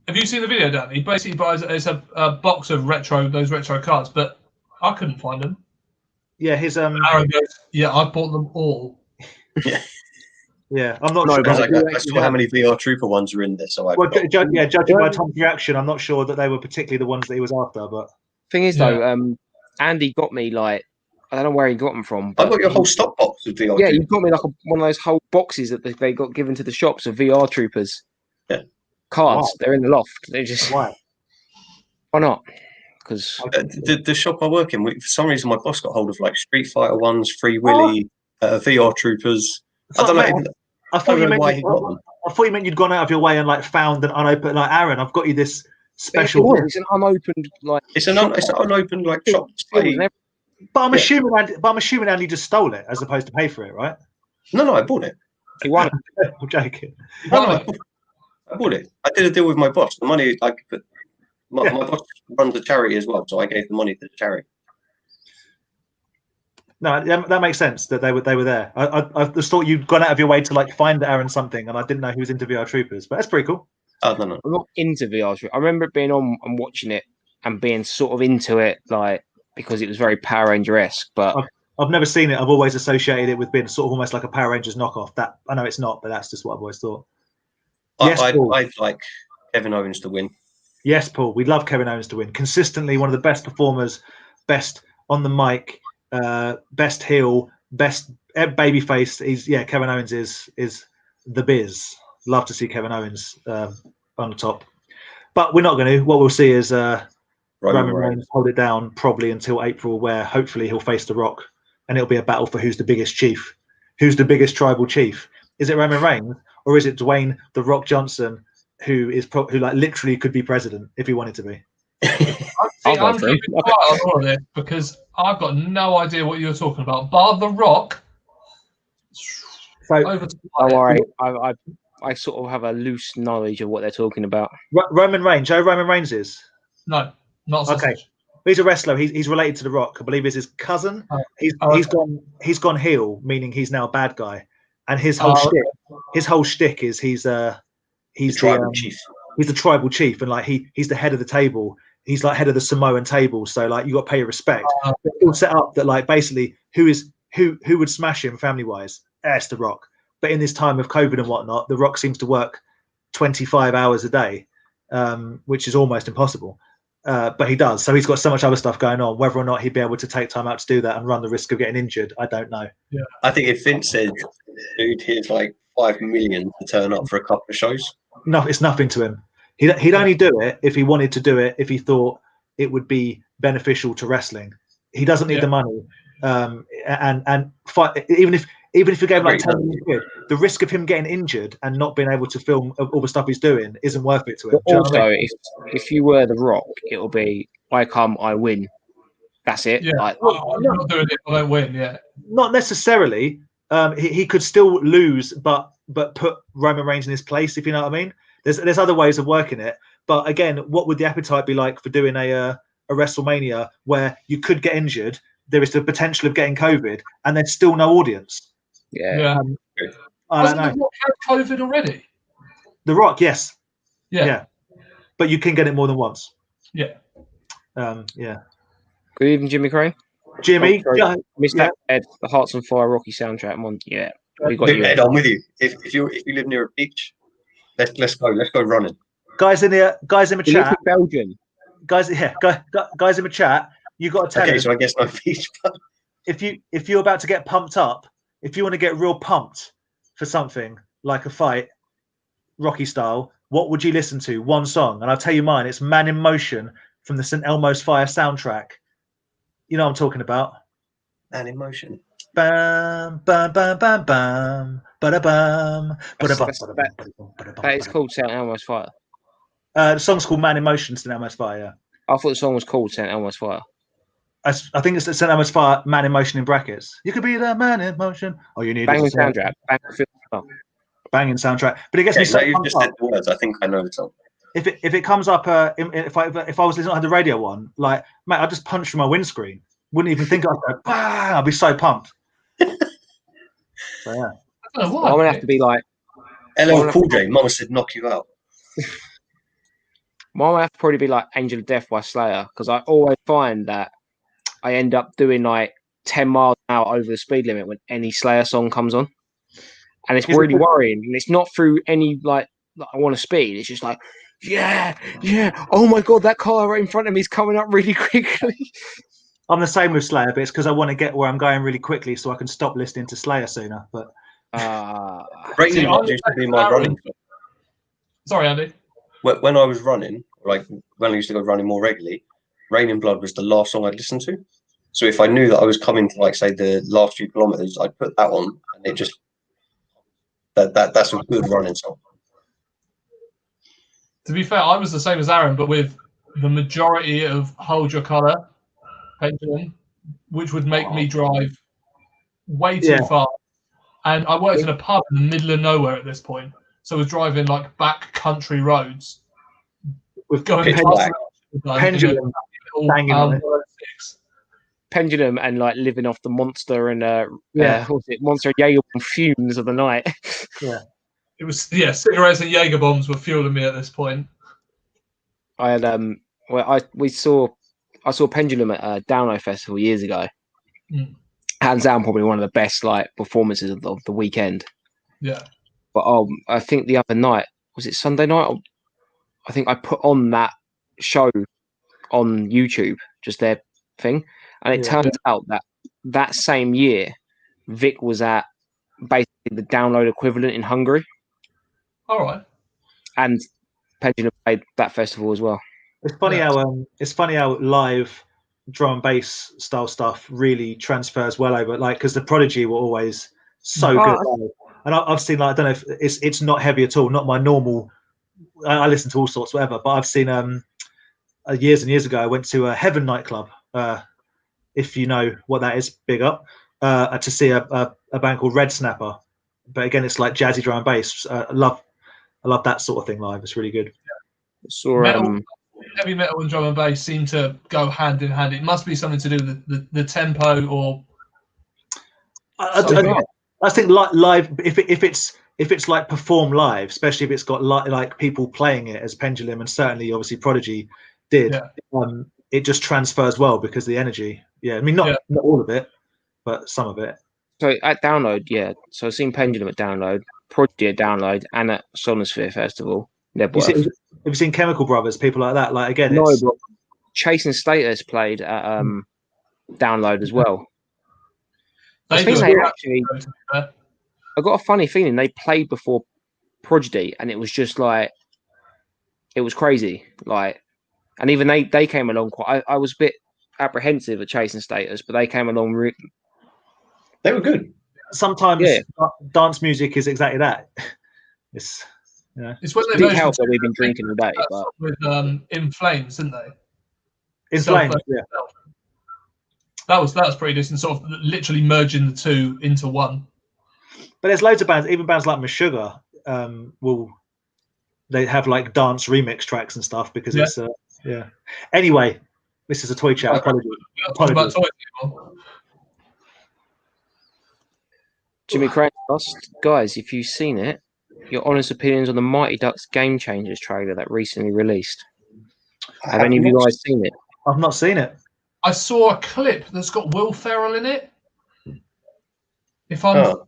Have you seen the video, Dan? He basically buys a box of those retro cards, but I couldn't find them. Yeah, his Aaron goes, yeah, I bought them all. Yeah, I'm not sure. I saw how many VR Trooper ones are in there. So judging by Tom's reaction, I'm not sure that they were particularly the ones that he was after. But thing is, though, Andy got me like, I don't know where he got them from. I got your whole stock box of VR. Yeah, you got me like one of those whole boxes that they got given to the shops of VR Troopers. Yeah, cards. Wow. They're in the loft. They just why not? Because the shop I work in, for some reason, my boss got hold of like Street Fighter ones, Free Willy, VR Troopers. I don't know. I thought you meant you'd gone out of your way and like found an unopened. Like, Aaron, I've got you this special. It's an unopened like. It's an unopened like shop display. But I'm assuming Andy just stole it as opposed to pay for it, right? No, I bought it. He won it. I'm joking. I bought it. I did a deal with my boss. The money, my boss runs a charity as well, so I gave the money to the charity. No, that makes sense that they were there. I just thought you'd gone out of your way to like find Aaron something, and I didn't know he was into VR Troopers, but that's pretty cool. Oh no, I'm not into VR Troopers. I remember it being on and watching it and being sort of into it, like because it was very Power Ranger-esque. But I've never seen it. I've always associated it with being sort of almost like a Power Rangers knockoff. That I know it's not, but that's just what I've always thought. I'd like Kevin Owens to win. Yes, Paul. We love Kevin Owens to win. Consistently one of the best performers, best on the mic, best heel, best babyface. Kevin Owens is the biz. Love to see Kevin Owens on the top. But we're not going to. What we'll see is Roman Reigns hold it down probably until April, where hopefully he'll face The Rock, and it'll be a battle for who's the biggest chief, who's the biggest tribal chief. Is it Roman Reigns or is it Dwayne The Rock Johnson, who like literally could be president if he wanted to be? I'm keeping quiet on all of this because I've got no idea what you're talking about. Bar The Rock. So, over to don't worry, I sort of have a loose knowledge of what they're talking about. Roman Reigns. Joe Roman Reigns is? No, not sausage. Okay. He's a wrestler. He's related to The Rock. I believe is his cousin. Oh. He's gone heel, meaning he's now a bad guy. And his whole shtick is he's the tribal chief. He's the tribal chief, and like he's the head of the table. He's like head of the Samoan table. So like you got to pay your respect. It's all set up that like basically who would smash him family wise? It's The Rock. But in this time of COVID and whatnot, The Rock seems to work 25 hours a day, which is almost impossible. But he does. So he's got so much other stuff going on. Whether or not he'd be able to take time out to do that and run the risk of getting injured, I don't know. Yeah. I think if Vince said, dude, here's like 5 million to turn up for a couple of shows. No, it's nothing to him. He'd only do it if he wanted to do it, if he thought it would be beneficial to wrestling. He doesn't need the money. And fight, even if you gave him like 10 million quid, the risk of him getting injured and not being able to film all the stuff he's doing isn't worth it to him. But also, if you were The Rock, it'll be I come, I win. That's it. Yeah, I'm not doing it. I don't win. Yeah, not necessarily. He could still lose, but put Roman Reigns in his place. If you know what I mean. There's other ways of working it. But again, what would the appetite be like for doing a WrestleMania where you could get injured? There is the potential of getting COVID, and there's still no audience. Yeah. I don't know. The Rock had COVID already? The Rock, yes. Yeah. But you can get it more than once. Yeah. Yeah. Good evening, Jimmy Crane. Jimmy, Mr. Ed, the Hearts on Fire Rocky soundtrack. We got you. Ed, I'm with you. If you live near a beach, let's go running. Guys in the chat. Belgium. Guys in the chat. You got to tell us. So I guess no beach. If you're about to get pumped up, if you want to get real pumped for something like a fight, Rocky style, what would you listen to? One song, and I'll tell you mine. It's "Man in Motion" from the St. Elmo's Fire soundtrack. You know what I'm talking about? Man in Motion. Bam, bam, bam, bam, bam, ba-da-bam, That is called St. Elmo's Fire. The song's called "Man in Motion," St. Elmo's Fire. Yeah. I thought the song was called St. Elmo's Fire. I think it's St. Elmo's Fire, "Man in Motion" in brackets. You could be the man in motion. Oh, you need banging soundtrack. Banging soundtrack. But it gets me so. You just said the words. I think I know the song. If it comes up, if I was listening to the radio one, like mate, I'd just punch through my windscreen. Wouldn't even think I'd go, bang! I'd be so pumped. So yeah. I'm gonna have to be like LL Cool J. Mama said, "Knock you out." Mine would have to probably be like "Angel of Death" by Slayer, because I always find that I end up doing like 10 miles an hour over the speed limit when any Slayer song comes on, and it's really worrying. And it's not through any like I want to speed. It's just like, yeah. Oh my god, that car right in front of me is coming up really quickly. I'm the same with Slayer, but it's because I want to get where I'm going really quickly so I can stop listening to Slayer sooner. But Raining Blood used to be my running club. Sorry, Andy. When I was running, like when I used to go running more regularly, Raining Blood was the last song I'd listen to. So if I knew that I was coming to like say the last few kilometers, I'd put that on, and it just that's a good running song. To be fair, I was the same as Aaron, but with the majority of Hold Your Colour, Pendulum, which would make me drive way too far. And I worked in a pub in the middle of nowhere at this point. So I was driving like back country roads. With going Pendulum banging on it. Pendulum and like living off the Monster and Monster Jaeger fumes of the night. Yeah. It was cigarettes and Jaeger bombs were fueling me at this point. I had I saw Pendulum at Download Festival years ago. Hands down, probably one of the best like performances of the weekend. Yeah. But I think the other night, was it Sunday night? I think I put on that show on YouTube, just their thing, and it turns out that same year, Vic was at basically the download equivalent in Hungary. All right. And Pendulum played that festival as well. It's funny how live drum and bass style stuff really transfers well over, like, because the Prodigy were always so good live. And I've seen, like, I don't know if it's not heavy at all, not my normal. I listen to all sorts, whatever. But I've seen years and years ago, I went to a Heaven nightclub. If you know what that is, big up. To see a band called Red Snapper. But again, it's like jazzy drum and bass. I love that sort of thing live. It's really good. So heavy metal and drum and bass seem to go hand in hand. It must be something to do with the tempo, or I think live. If it's like perform live, especially if it's got like people playing it as Pendulum, and certainly obviously Prodigy did. It just transfers well because the energy. Yeah, I mean not all of it, but some of it. So at Download, so I've seen Pendulum at Download, Prodigy at Download, and at Sonosphere Festival. Have you seen Chemical Brothers, people like that? Like, again, no, but Chasing Status played at Download as well. I got a funny feeling they played before Prodigy, and it was just like, it was crazy. Like, and even they came along quite. I was a bit apprehensive at Chasing Status, but they came along. They were good. Sometimes dance music is exactly that. It's when they big help that we've been drinking today. But with In Flames, didn't they? In Flames, yeah. That was pretty decent, sort of literally merging the two into one. But there's loads of bands, even bands like Meshuggah, they have like dance remix tracks and stuff because it's Anyway, this is a toy chat. Apologies. Jimmy Crane asked, guys, if you've seen it, your honest opinions on the Mighty Ducks Game Changers trailer that recently released. Have any of you guys seen it? I've not seen it. I saw a clip that's got Will Ferrell in it. If I'm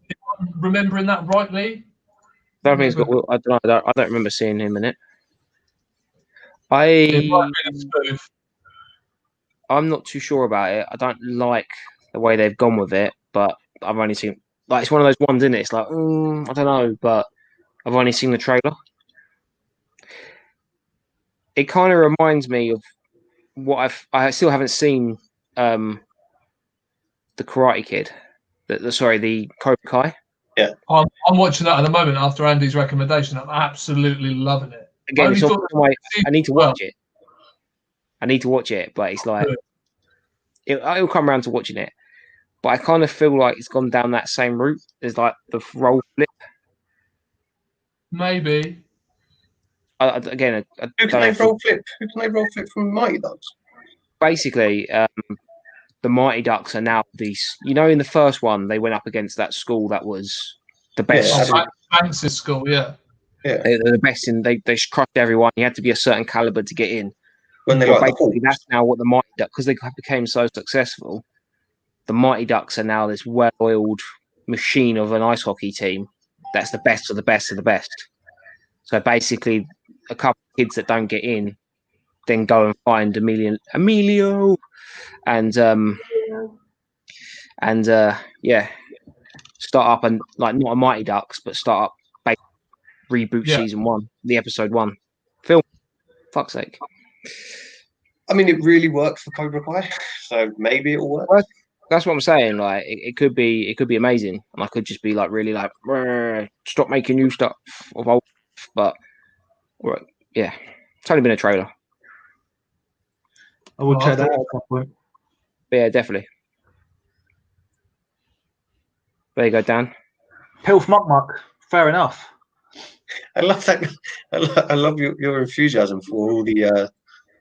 remembering that rightly. I don't think it's got Will. I don't know. I don't remember seeing him in it. I'm not too sure about it. I don't like the way they've gone with it, but I've only seen, like, it's one of those ones, isn't it? It's like, I don't know, but I've only seen the trailer. It kind of reminds me of what I still haven't seen, the Karate Kid, the Cobra Kai. Yeah, I'm watching that at the moment after Andy's recommendation. I'm absolutely loving it. Again, it's I need to watch it. I need to watch it, but it's like it'll come around to watching it. But I kind of feel like it's gone down that same route as like the role flip. Maybe. Who can they role flip? Who can they role flip from Mighty Ducks? Basically, the Mighty Ducks are now these. You know, in the first one, they went up against that school that was the best. Banks' school, yeah. They're the best in. They crushed everyone. You had to be a certain caliber to get in. When they basically, that's now what the Mighty Ducks, because they became so successful. The Mighty Ducks are now this well-oiled machine of an ice hockey team that's the best of the best of the best. So basically, a couple of kids that don't get in then go and find Emilio, and start up, and like not a Mighty Ducks, but start up, reboot season 1, the episode 1 film. Fuck's sake. I mean, it really worked for Cobra Kai, so maybe it'll work. That's what I'm saying. Like, it could be amazing, and I could just be like, really like, stop making new stuff of old. But yeah, it's only been a trailer. I will check that out at some point. But yeah, definitely. There you go, Dan. Pilf Muck Muck. Fair enough. I love that. I love your enthusiasm for all the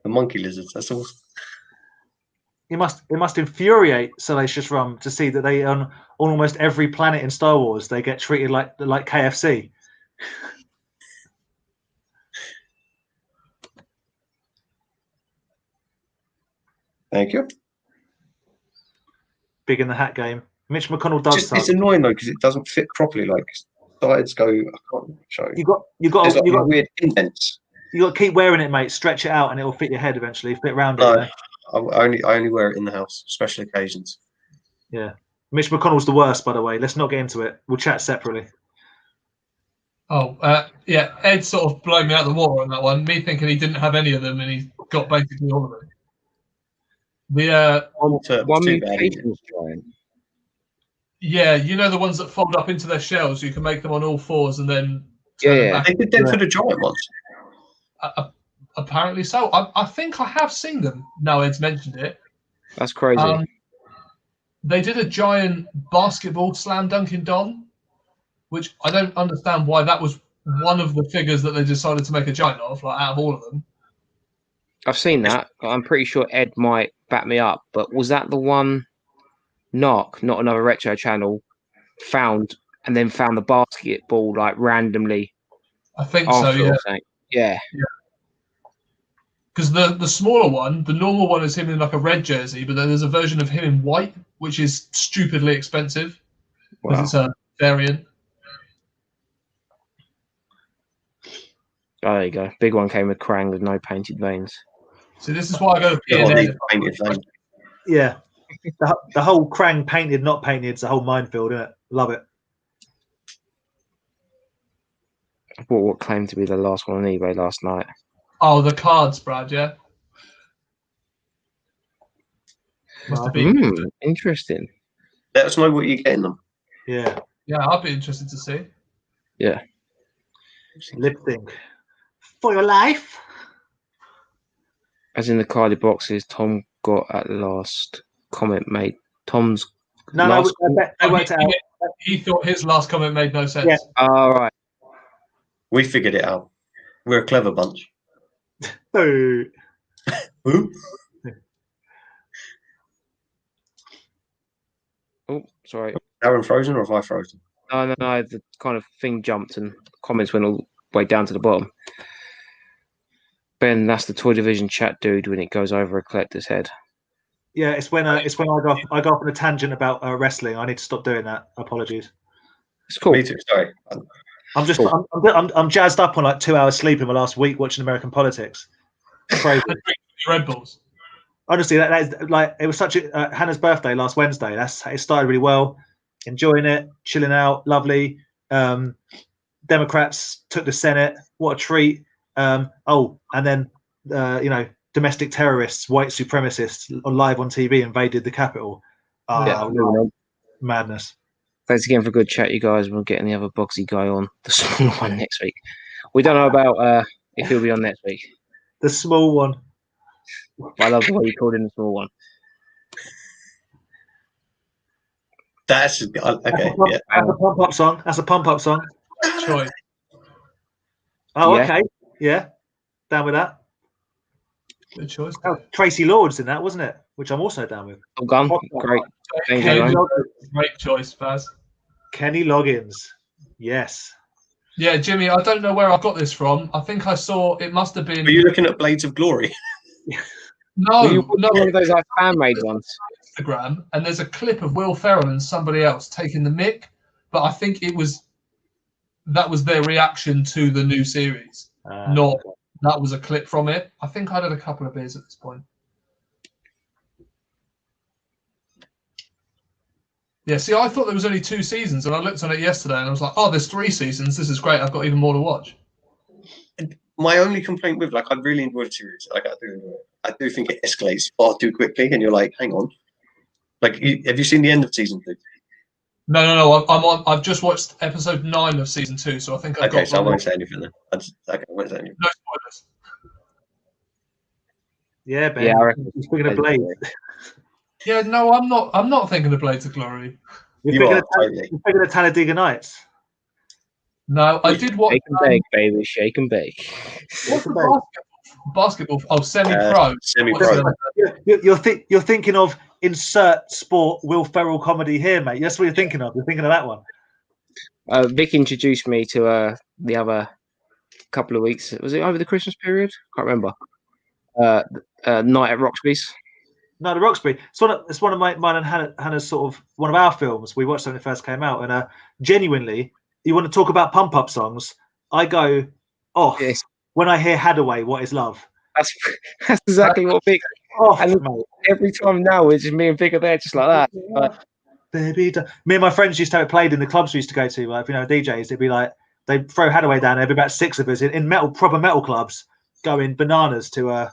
monkey lizards. That's awesome. It must infuriate Salacious Rum to see that they on almost every planet in Star Wars they get treated like KFC. Thank you. Big in the hat game. Mitch McConnell does. It's annoying though because it doesn't fit properly. Like sides go. I can't show you. You got weird indents. You got to keep wearing it, mate. Stretch it out, and it will fit your head eventually. Fit around it. No, You know? I only wear it in the house, special occasions. Yeah. Mitch McConnell's the worst, by the way. Let's not get into it. We'll chat separately. Oh, yeah. Ed sort of blown me out the water on that one. Me thinking he didn't have any of them, and he got basically all of them. The One too bad, mutation giant. yeah, you know the ones that fold up into their shells. You can make them on all fours and then turn them back. They did that for the giant ones. Apparently so. I think I have seen them. Now Ed's mentioned it. That's crazy. They did a giant basketball slam dunking Don, which I don't understand why that was one of the figures that they decided to make a giant of, like out of all of them. I've seen that. I'm pretty sure Ed might back me up, but was that the one Knock, not another retro channel, found the basketball like randomly I think after so, yeah. or something? Yeah. Because the smaller one, the normal one is him in like a red jersey, but then there's a version of him in white, which is stupidly expensive because it's a variant. Oh, there you go. Big one came with Krang with no painted veins. So this is why I go Painted thing. Yeah. The whole Krang painted, not painted, it's a whole minefield, isn't it? Love it. I bought what claimed to be the last one on eBay last night. Oh, the cards, Brad, yeah? Must have been. Interesting. Let us know what you're getting them. Yeah. Yeah, I'd be interested to see. Yeah. Lip sync. For your life. As in the carded boxes, Tom got at last comment made. Tom's No, last I worked it out. He thought his last comment made no sense. Yeah. All right. We figured it out. We're a clever bunch. Boo. Who? Oh, sorry. Aaron frozen or have I frozen? No. The kind of thing jumped and comments went all the way down to the bottom. Ben, that's the Toy Division chat, dude. When it goes over a collector's head. Yeah, it's when I go off on a tangent about wrestling. I need to stop doing that. Apologies. It's cool. Me too. Sorry. I'm just I'm jazzed up on like 2 hours sleep in the last week watching American politics. Crazy. Red Bulls. Honestly, that is like it was such a Hannah's birthday last Wednesday. It started really well. Enjoying it, chilling out, lovely. Democrats took the Senate. What a treat. And then domestic terrorists, white supremacists, live on TV invaded the Capitol. Madness. Thanks again for a good chat, you guys. We'll get the other Bugsy guy on, the small one, next week. We don't know about if he'll be on next week. The small one. I love the way you called him the small one. That's okay. Yeah. That's a pump up song. That's a pump up song. Choice. Oh, Yeah. okay. Yeah. Down with that. Good choice. Oh, Tracy Lords in that, wasn't it? Which I'm also down with. Well done. Great. Thank Kenny you. Loggins. Great choice, Faz. Kenny Loggins. Yes. Yeah, Jimmy, I don't know where I got this from. I think I saw it must have been. Were you looking at Blades of Glory? No, one of those like fan made ones. Instagram, and there's a clip of Will Ferrell and somebody else taking the mick, but I think that was their reaction to the new series. Not that was a clip from it. I think I had a couple of beers at this point. Yeah, see, I thought there was only 2 seasons, and I looked on it yesterday, and I was like, "Oh, there's 3 seasons. This is great. I've got even more to watch." My only complaint with I really enjoyed the series. I do think it escalates far too quickly, and you're like, "Hang on." Have you seen the end of season 2? No. I've just watched episode 9 of season 2, so I think I've got. Okay, so I won't say anything then. I won't say anything. No spoilers. Yeah, Ben. Yeah, I reckon. Speaking of Blades. Yeah, no, I'm not thinking of Blades of Glory. You're thinking of Talladega Nights. No, I did watch. Shake and bake, baby. Shake and bake. What's the basketball? Oh, semi-pro. Semi-pro. You're thinking of insert sport Will Ferrell comedy here, mate. That's what you're thinking of. You're thinking of that one. Vic introduced me to the other couple of weeks. Was it over the Christmas period? Can't remember. Night at Roxby's. No, the Roxbury. It's one of mine and Hannah's sort of one of our films. We watched it when it first came out, and genuinely, you want to talk about pump up songs? I go off when I hear Hadaway, what is love? That's exactly what Vic. Oh, And mate. every time now, it's just me and Vic are there, just like that. Like, Baby, me and my friends used to have it played in the clubs we used to go to. Like, DJs, it'd be like they'd throw Hadaway down. There'd be about 6 of us in proper metal clubs, going bananas to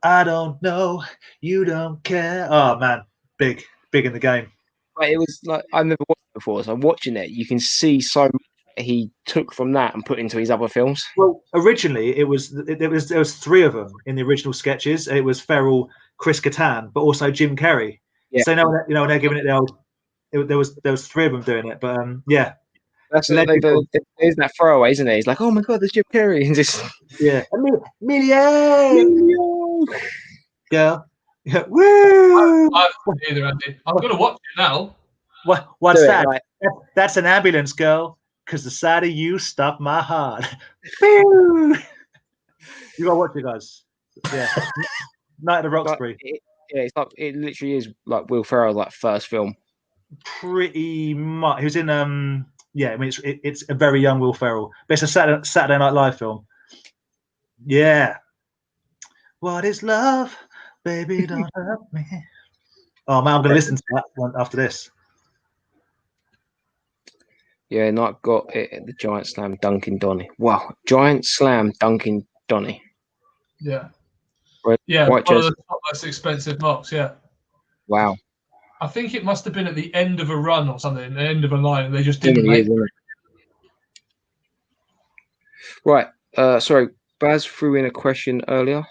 I don't know, you don't care. Oh man, big in the game. it was like I've never watched it before, so I'm watching it. You can see so much he took from that and put into his other films. Well, originally there was 3 of them in the original sketches. It was Ferrell, Chris Kattan, but also Jim Carrey. Yeah. So now they're giving it the old. There was 3 of them doing it, but yeah. That's there's that throwaway, isn't it? He's like, "Oh my god, there's Jim Carrey," and just million girl, yeah, woo! Either, Andy. I'm gonna watch it now. What's that? Right. That's an ambulance, girl. Because the sight of you stopped my heart. You gotta watch it, guys. Yeah, Night at the Roxbury. It's like it literally is like Will Ferrell's like first film. Pretty much. He was in yeah. I mean, it's a very young Will Ferrell, but it's a Saturday Night Live film. Yeah. What is love, baby? Don't hurt me. Oh man, I'm gonna listen to that one after this. Yeah, and I've got it at the Giant Slam Dunkin' Donny. Wow, Giant Slam Dunkin' Donny. Yeah. Red, Yeah, white one of jersey. the top most expensive mocks, yeah. Wow. I think it must have been at the end of a run or something, the end of a line, and they just didn't make it. Right. Sorry, Baz threw in a question earlier.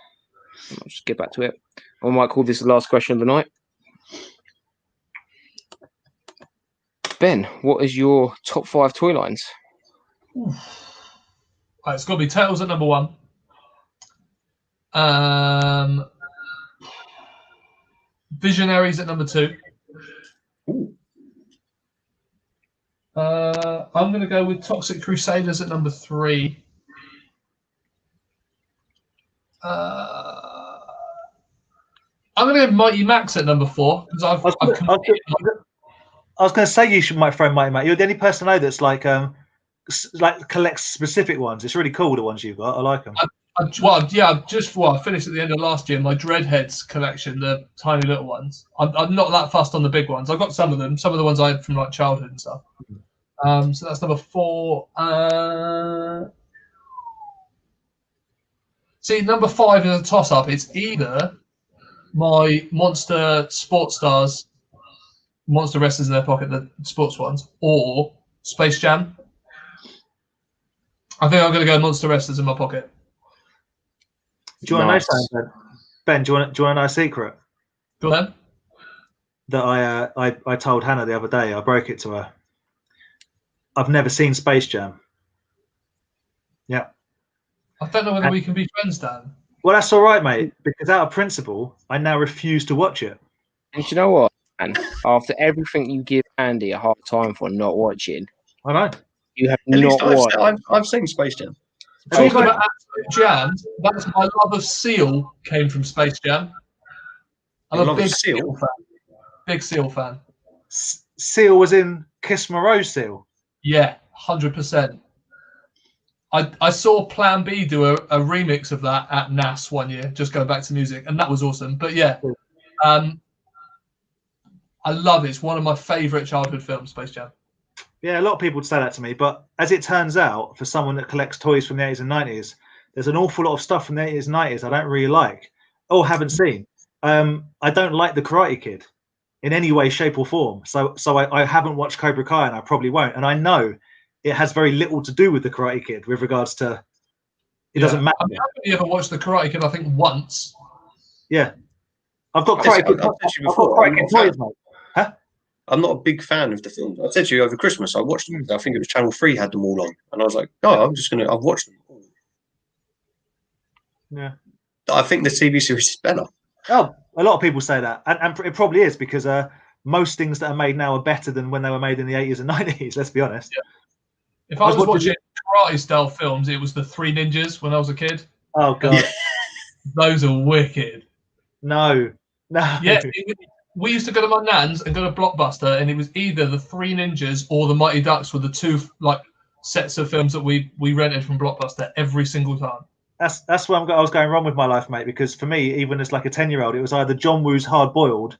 I'll just get back to it. I might call this the last question of the night. Ben, what is your top 5 toy lines? Right, it's got to be Turtles at number 1. Visionaries at number 2. I'm going to go with Toxic Crusaders at number 3. I'm going to go Mighty Max at number 4 because I was going to say you might throw Mighty Max. You're the only person I know that's like collects specific ones. It's really cool, the ones you've got. I like them. I finished at the end of last year my Dreadheads collection, the tiny little ones. I'm not that fussed on the big ones. I've got some of them, some of the ones I had from like childhood and stuff. So that's number 4. See, number 5 is a toss-up. It's either my Monster Sports Stars, Monster Wrestlers in their pocket, the sports ones, or Space Jam. I think I'm going to go Monster Wrestlers in my pocket. Do you want to know something, Ben? Do you want to know a secret? Go on. That I told Hannah the other day. I broke it to her. I've never seen Space Jam. Yeah. I don't know whether we can be friends, Dan. Well, that's all right, mate. Because out of principle, I now refuse to watch it. And you know what, man? After everything you give Andy a hard time for not watching, I know. you have At least not watched. I've seen Space Jam. Talking about absolute jams, that's my love of Seal came from Space Jam. I'm a big Seal fan. Big Seal fan. Seal was in Kiss My Rose Seal. Yeah, 100%. I saw Plan B do a remix of that at NAS one year, just going back to music, and that was awesome. But yeah, I love it. It's one of my favourite childhood films, Space Jam. Yeah, a lot of people would say that to me, but as it turns out, for someone that collects toys from the 80s and 90s, there's an awful lot of stuff from the 80s and 90s I don't really like or haven't seen. I don't like The Karate Kid in any way, shape, or form. So I haven't watched Cobra Kai, and I probably won't. And I know it has very little to do with The Karate Kid with regards to it doesn't matter. I mean, I've only ever watched The Karate Kid, I think, once. Yeah. I've got Karate Kid toys, mate. Huh? I'm not a big fan of the films. I said to you over Christmas, I watched them. I think it was Channel 3 had them all on. And I was like, oh, I've watched them all. Yeah. I think the TV series is better. Oh, a lot of people say that. And it probably is because most things that are made now are better than when they were made in the 80s and 90s, let's be honest. Yeah. If I was watching karate-style films, it was the Three Ninjas when I was a kid. Oh, God. Those are wicked. No. Yeah, we used to go to my nan's and go to Blockbuster, and it was either the Three Ninjas or the Mighty Ducks were the two sets of films that we rented from Blockbuster every single time. That's where I was going wrong with my life, mate. Because for me, even as like a 10-year-old, it was either John Woo's Hard Boiled,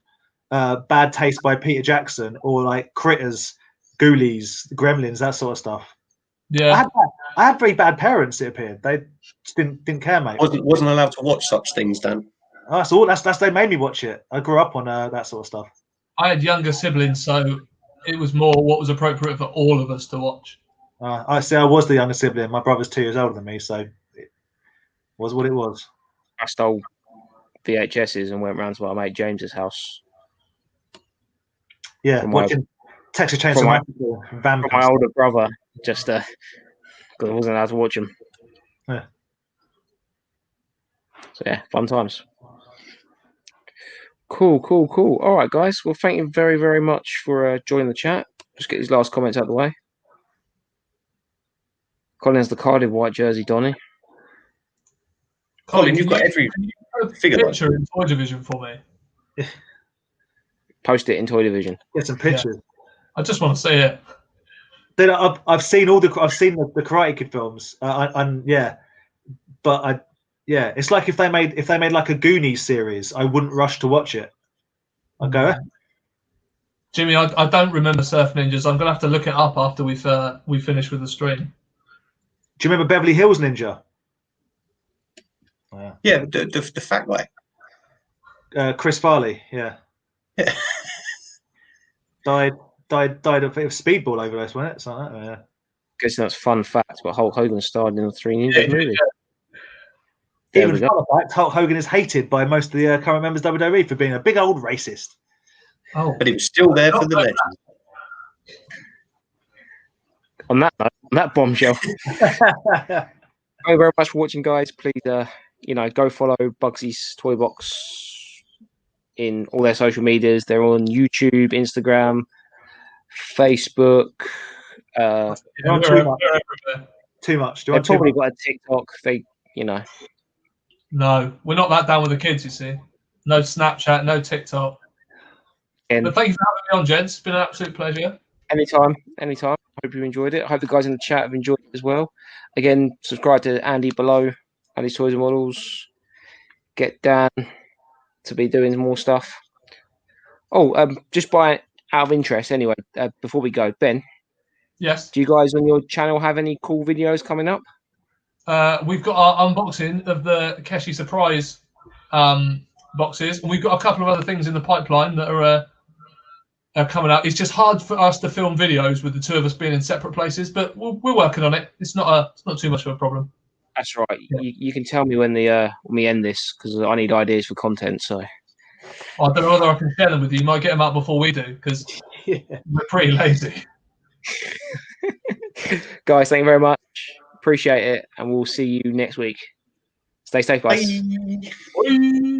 Bad Taste by Peter Jackson, or like Critters, Ghoulies, Gremlins, that sort of stuff. Yeah. I had very bad parents. It appeared they just didn't care, mate. Wasn't allowed to watch such things, Dan. Oh, that's all. That's they made me watch it. I grew up on that sort of stuff. I had younger siblings, so it was more what was appropriate for all of us to watch. I see. I was the younger sibling. My brother's 2 years older than me, so it was what it was. I stole VHSs and went round to my mate James's house. Yeah, From watching Texas Chainsaw Massacre, from Vampire. my older brother, just because I wasn't allowed to watch them. Yeah. So yeah, fun times. Cool. All right, guys. Well, thank you very, very much for joining the chat. Just get these last comments out of the way. Colin's the Cardiff white jersey, Donny. Colin, you've got every figure. Picture in Toy Division for me. Post it in Toy Division. Get some pictures. I just want to see it. Then I've seen the Karate Kid films. It's like if they made like a Goonies series, I wouldn't rush to watch it. I'd go. Jimmy, I don't remember Surf Ninjas. I'm gonna have to look it up after we finish with the stream. Do you remember Beverly Hills Ninja? Yeah, the fat guy. Chris Farley. Yeah. died of speedball overdose, wasn't it? Something like that. Yeah. Guess that's fun fact, but Hulk Hogan starred in the Three Ninjas movie. Yeah. Even fun fact, Hulk Hogan is hated by most of the current members of WWE for being a big old racist. Oh, but he was still there for the legend. On that bombshell. Thank you very much for watching, guys. Please, go follow Bugsys Toy Box in all their social medias. They're on YouTube, Instagram, Facebook. Too much. They've probably got a TikTok. No, we're not that down with the kids, you see. No Snapchat, no TikTok. But thank you for having me on, gents. It's been an absolute pleasure. Anytime. Hope you enjoyed it. I hope the guys in the chat have enjoyed it as well. Again, subscribe to Andy below, Andy's Toys and Models. Get Dan to be doing more stuff. Just out of interest, anyway, before we go, Ben. Yes. Do you guys on your channel have any cool videos coming up? We've got our unboxing of the Keshi Surprise boxes, and we've got a couple of other things in the pipeline that are coming out. It's just hard for us to film videos with the two of us being in separate places, but we're working on it. It's not too much of a problem. That's right. Yeah. You can tell me when we end this, because I need ideas for content. So I don't know whether I can share them with you. You might get them out before we do, because we're pretty lazy. Guys, thank you very much. Appreciate it, and we'll see you next week. Stay safe, guys. Bye. Bye.